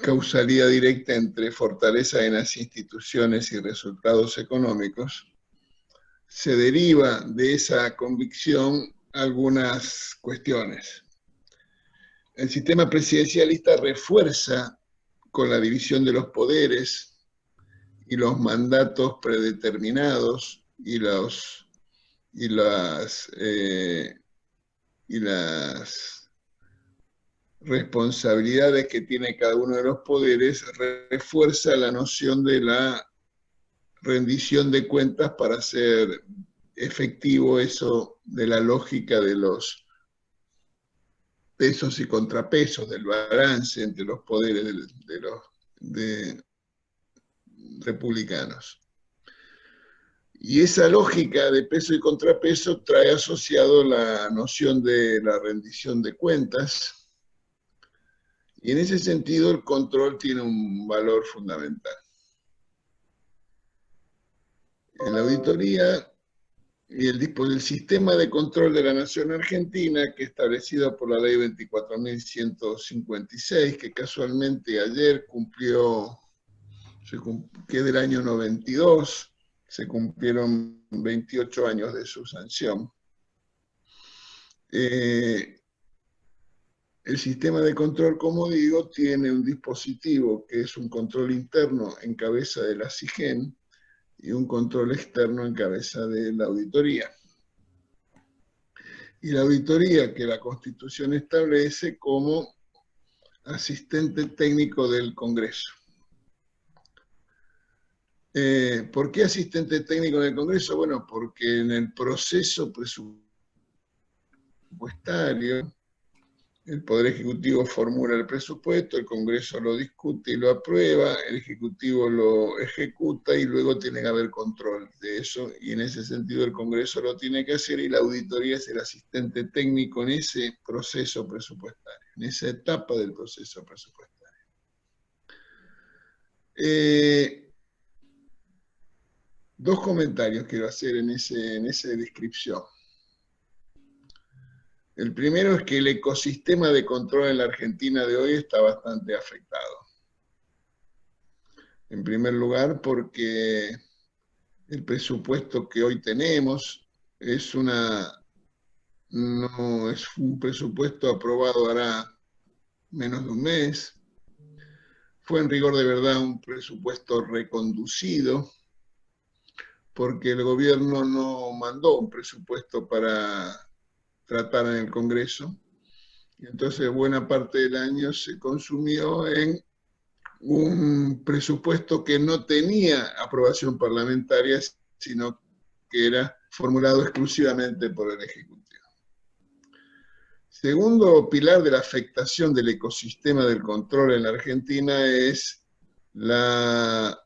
causalidad directa entre fortaleza en las instituciones y resultados económicos, se deriva de esa convicción algunas cuestiones. El sistema presidencialista refuerza con la división de los poderes y los mandatos predeterminados y las responsabilidades que tiene cada uno de los poderes, refuerza la noción de la rendición de cuentas para hacer efectivo eso de la lógica de los pesos y contrapesos, del balance entre los poderes de los republicanos. Y esa lógica de peso y contrapeso trae asociado la noción de la rendición de cuentas, y en ese sentido el control tiene un valor fundamental. En la auditoría y el sistema de control de la Nación Argentina, que es establecido por la Ley 24.156, que casualmente ayer que es del año 92, se cumplieron 28 años de su sanción. El sistema de control, como digo, tiene un dispositivo que es un control interno en cabeza de la SIGEN y un control externo en cabeza de la auditoría. Y la auditoría que la Constitución establece como asistente técnico del Congreso. ¿Por qué asistente técnico en el Congreso? Bueno, porque en el proceso presupuestario el Poder Ejecutivo formula el presupuesto, el Congreso lo discute y lo aprueba, el Ejecutivo lo ejecuta y luego tiene que haber control de eso, y en ese sentido el Congreso lo tiene que hacer y la auditoría es el asistente técnico en ese proceso presupuestario, en esa etapa del proceso presupuestario. Dos comentarios quiero hacer en esa descripción. El primero es que el ecosistema de control en la Argentina de hoy está bastante afectado. En primer lugar, porque el presupuesto que hoy tenemos no es un presupuesto aprobado hará menos de un mes. Fue en rigor de verdad un presupuesto reconducido, porque el gobierno no mandó un presupuesto para tratar en el Congreso, y entonces buena parte del año se consumió en un presupuesto que no tenía aprobación parlamentaria, sino que era formulado exclusivamente por el Ejecutivo. Segundo pilar de la afectación del ecosistema del control en la Argentina es las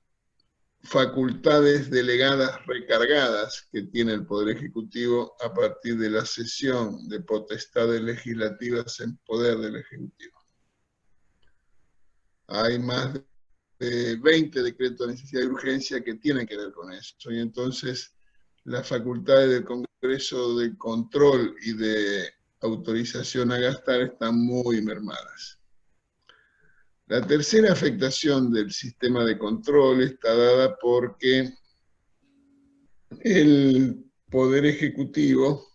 facultades delegadas recargadas que tiene el Poder Ejecutivo a partir de la cesión de potestades legislativas en poder del Ejecutivo. Hay más de 20 decretos de necesidad de urgencia que tienen que ver con eso, y entonces las facultades del Congreso de control y de autorización a gastar están muy mermadas. La tercera afectación del sistema de control está dada porque el Poder Ejecutivo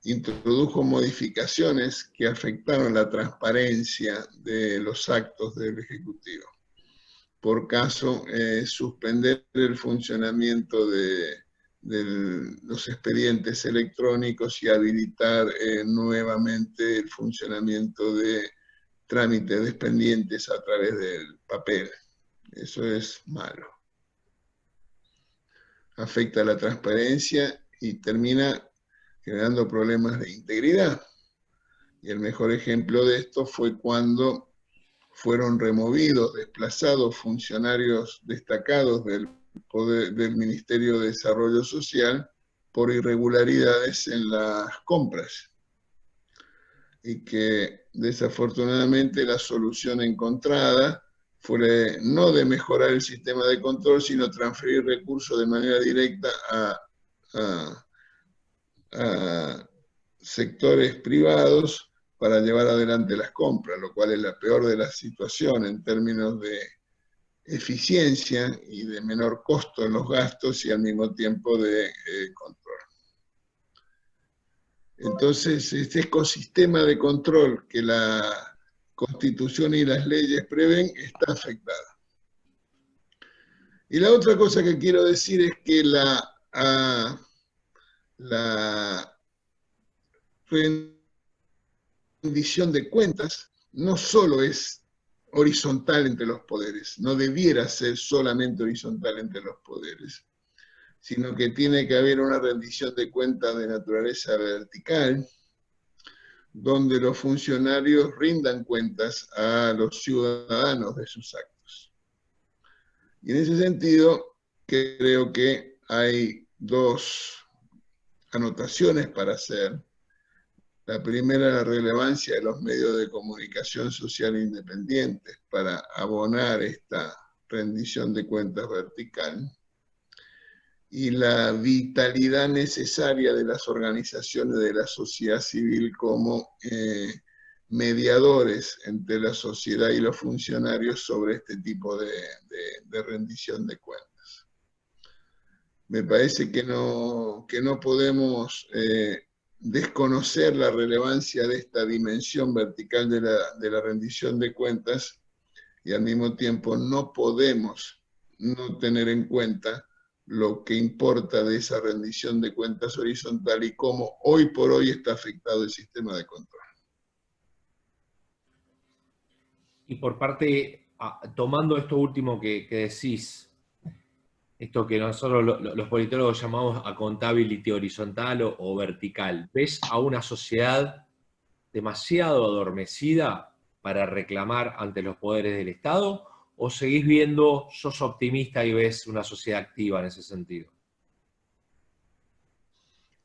introdujo modificaciones que afectaron la transparencia de los actos del Ejecutivo. Por caso, suspender el funcionamiento de los expedientes electrónicos y habilitar nuevamente el funcionamiento de trámites de expedientes a través del papel. Eso es malo. Afecta la transparencia y termina generando problemas de integridad. Y el mejor ejemplo de esto fue cuando fueron removidos, desplazados funcionarios destacados del del Ministerio de Desarrollo Social por irregularidades en las compras. Y que desafortunadamente la solución encontrada fue no de mejorar el sistema de control, sino transferir recursos de manera directa a sectores privados para llevar adelante las compras, lo cual es la peor de las situaciones en términos de eficiencia y de menor costo en los gastos y al mismo tiempo de control. Entonces, este ecosistema de control que la Constitución y las leyes prevén está afectado. Y la otra cosa que quiero decir es que la rendición de cuentas no solo es horizontal entre los poderes, no debiera ser solamente horizontal entre los poderes, sino que tiene que haber una rendición de cuentas de naturaleza vertical, donde los funcionarios rindan cuentas a los ciudadanos de sus actos. Y en ese sentido, creo que hay dos anotaciones para hacer. La primera, la relevancia de los medios de comunicación social independientes para abonar esta rendición de cuentas vertical, y la vitalidad necesaria de las organizaciones de la sociedad civil como mediadores entre la sociedad y los funcionarios sobre este tipo de rendición de cuentas. Me parece que no podemos desconocer la relevancia de esta dimensión vertical de la rendición de cuentas, y al mismo tiempo no podemos no tener en cuenta lo que importa de esa rendición de cuentas horizontal y cómo hoy por hoy está afectado el sistema de control. Y por parte, tomando esto último que decís, esto que nosotros los politólogos llamamos accountability horizontal o vertical, ¿ves a una sociedad demasiado adormecida para reclamar ante los poderes del Estado? ¿O seguís viendo, sos optimista y ves una sociedad activa en ese sentido?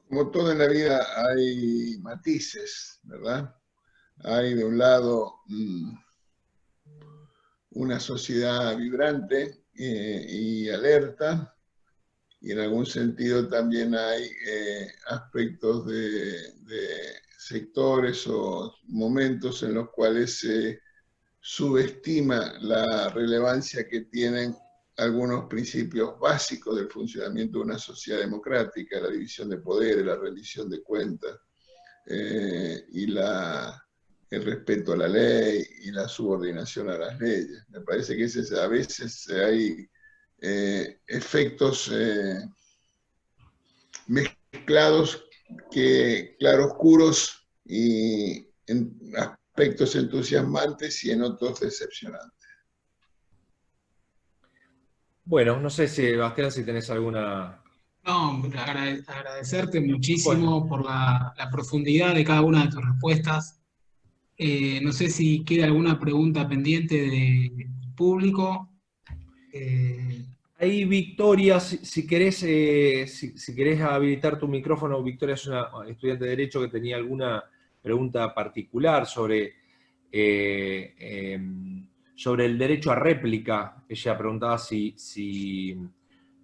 Como todo en la vida hay matices, ¿verdad? Hay de un lado una sociedad vibrante y alerta, y en algún sentido también hay aspectos de sectores o momentos en los cuales se subestima la relevancia que tienen algunos principios básicos del funcionamiento de una sociedad democrática: la división de poderes, la rendición de cuentas, y el respeto a la ley y la subordinación a las leyes. Me parece que a veces hay efectos mezclados, claroscuros, y en aspectos entusiasmantes y en otros decepcionantes. Bueno, no sé, Sebastián, si tenés alguna... No, agradecerte muchísimo por la profundidad de cada una de tus respuestas. No sé si queda alguna pregunta pendiente del público. Ahí, Victoria, si querés, si querés habilitar tu micrófono. Victoria es una estudiante de Derecho que tenía alguna pregunta particular sobre el derecho a réplica. Ella preguntaba si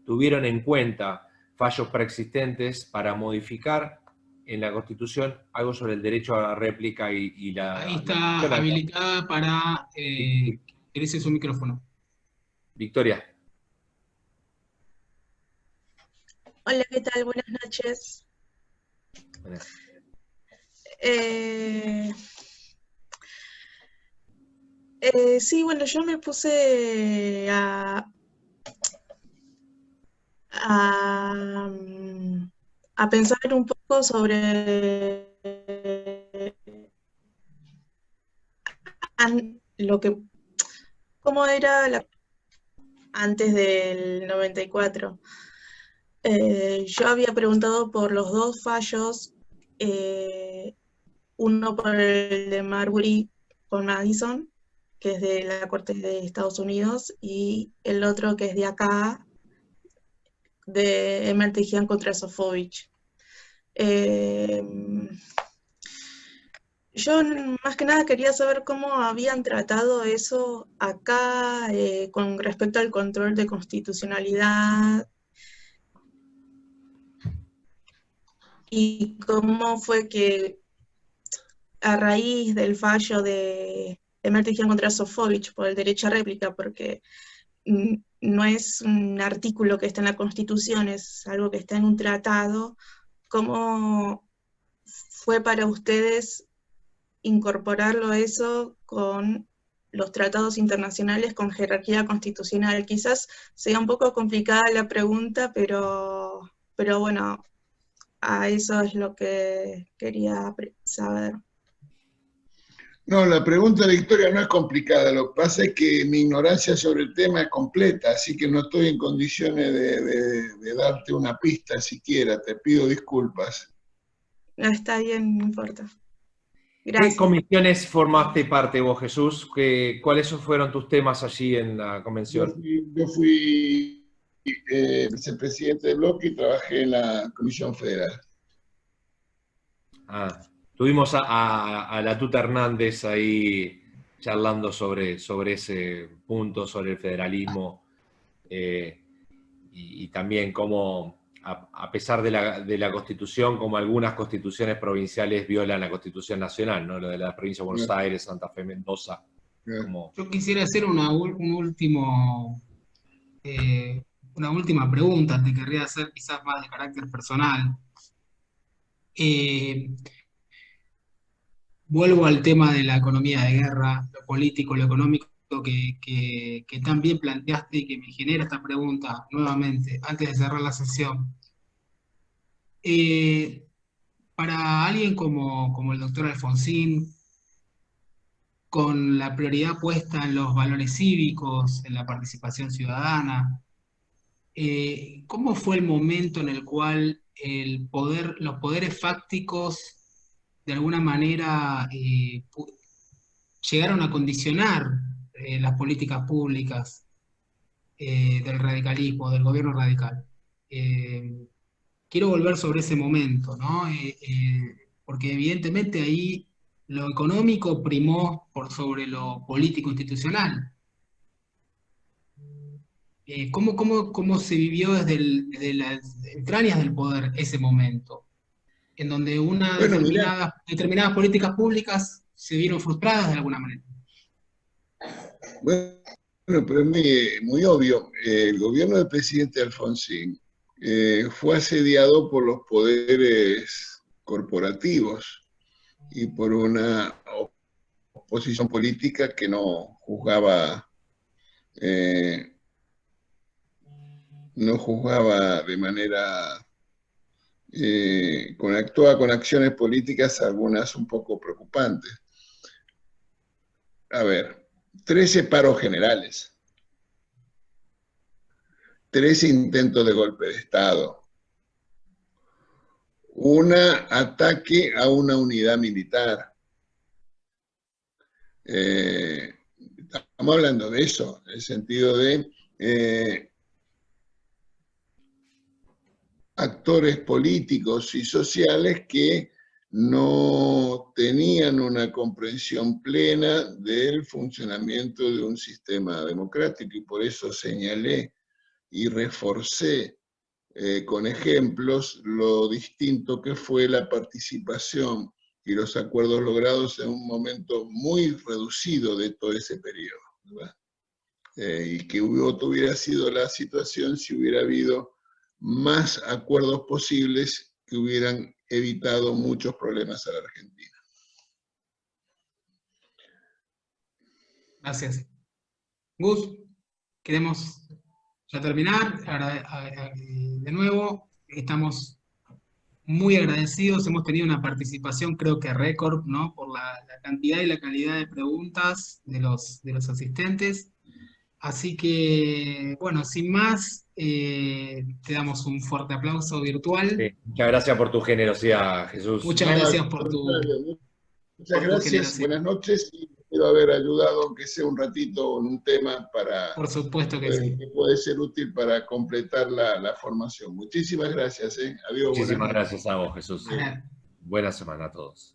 tuvieron en cuenta fallos preexistentes para modificar en la Constitución algo sobre el derecho a la réplica y la... Ahí está habilitada para que ingrese su micrófono. Victoria. Hola, ¿qué tal? Buenas noches. Buenas. Sí, bueno, yo me puse a pensar un poco sobre cómo era antes del 94. Yo había preguntado por los dos fallos, uno por el de Marbury con Madison, que es de la Corte de Estados Unidos, y el otro que es de acá, de Emertigian contra Sofovich. Yo más que nada quería saber cómo habían tratado eso acá con respecto al control de constitucionalidad y cómo fue que a raíz del fallo de Emertigian contra Sofovich por el derecho a réplica, porque no es un artículo que está en la Constitución, es algo que está en un tratado, ¿cómo fue para ustedes incorporarlo eso con los tratados internacionales con jerarquía constitucional? Quizás sea un poco complicada la pregunta, pero bueno, a eso es lo que quería saber. No, la pregunta, Victoria, no es complicada. Lo que pasa es que mi ignorancia sobre el tema es completa, así que no estoy en condiciones de darte una pista siquiera. Te pido disculpas. No, está bien, no importa. Gracias. ¿Qué comisiones formaste parte vos, Jesús? ¿Cuáles fueron tus temas allí en la convención? Yo fui vicepresidente del bloque y trabajé en la Comisión Federal. Tuvimos a la Tuta Hernández ahí charlando sobre ese punto, sobre el federalismo, y también cómo, a pesar de la Constitución, como algunas constituciones provinciales violan la Constitución Nacional, ¿no? Lo de la provincia de Buenos Aires, Santa Fe, Mendoza. Yo quisiera hacer una última pregunta, te querría hacer quizás más de carácter personal. Vuelvo al tema de la economía de guerra, lo político, lo económico que también planteaste y que me genera esta pregunta nuevamente, antes de cerrar la sesión. Para alguien como el doctor Alfonsín, con la prioridad puesta en los valores cívicos, en la participación ciudadana, ¿cómo fue el momento en el cual los poderes fácticos de alguna manera llegaron a condicionar las políticas públicas del radicalismo, del gobierno radical? Quiero volver sobre ese momento, ¿no? Porque evidentemente ahí lo económico primó por sobre lo político institucional. ¿Cómo se vivió desde las entrañas del poder ese momento? En donde determinadas políticas públicas se vieron frustradas de alguna manera. Bueno, pero es muy obvio. El gobierno del presidente Alfonsín fue asediado por los poderes corporativos y por una oposición política que no juzgaba de manera... actuaba con acciones políticas, algunas un poco preocupantes. A ver, 13 paros generales, 3 intentos de golpe de Estado, un ataque a una unidad militar. Estamos hablando de eso, en el sentido de actores políticos y sociales que no tenían una comprensión plena del funcionamiento de un sistema democrático, y por eso señalé y reforcé con ejemplos lo distinto que fue la participación y los acuerdos logrados en un momento muy reducido de todo ese periodo, ¿verdad? Y que hubiera sido la situación si hubiera habido más acuerdos posibles que hubieran evitado muchos problemas a la Argentina. Gracias. Gus, queremos ya terminar. De nuevo, estamos muy agradecidos. Hemos tenido una participación, creo que récord, ¿no? Por la cantidad y la calidad de preguntas de los asistentes. Así que, bueno, sin más, te damos un fuerte aplauso virtual. Sí, muchas gracias por tu generosidad, Jesús. Muchas gracias por tu... Muchas gracias, buenas noches y espero haber ayudado, aunque sea un ratito, en un tema Por supuesto que sí. que puede ser útil para completar la formación. Muchísimas gracias. Adiós. Muchísimas gracias a vos, Jesús. Ajá. Buena semana a todos.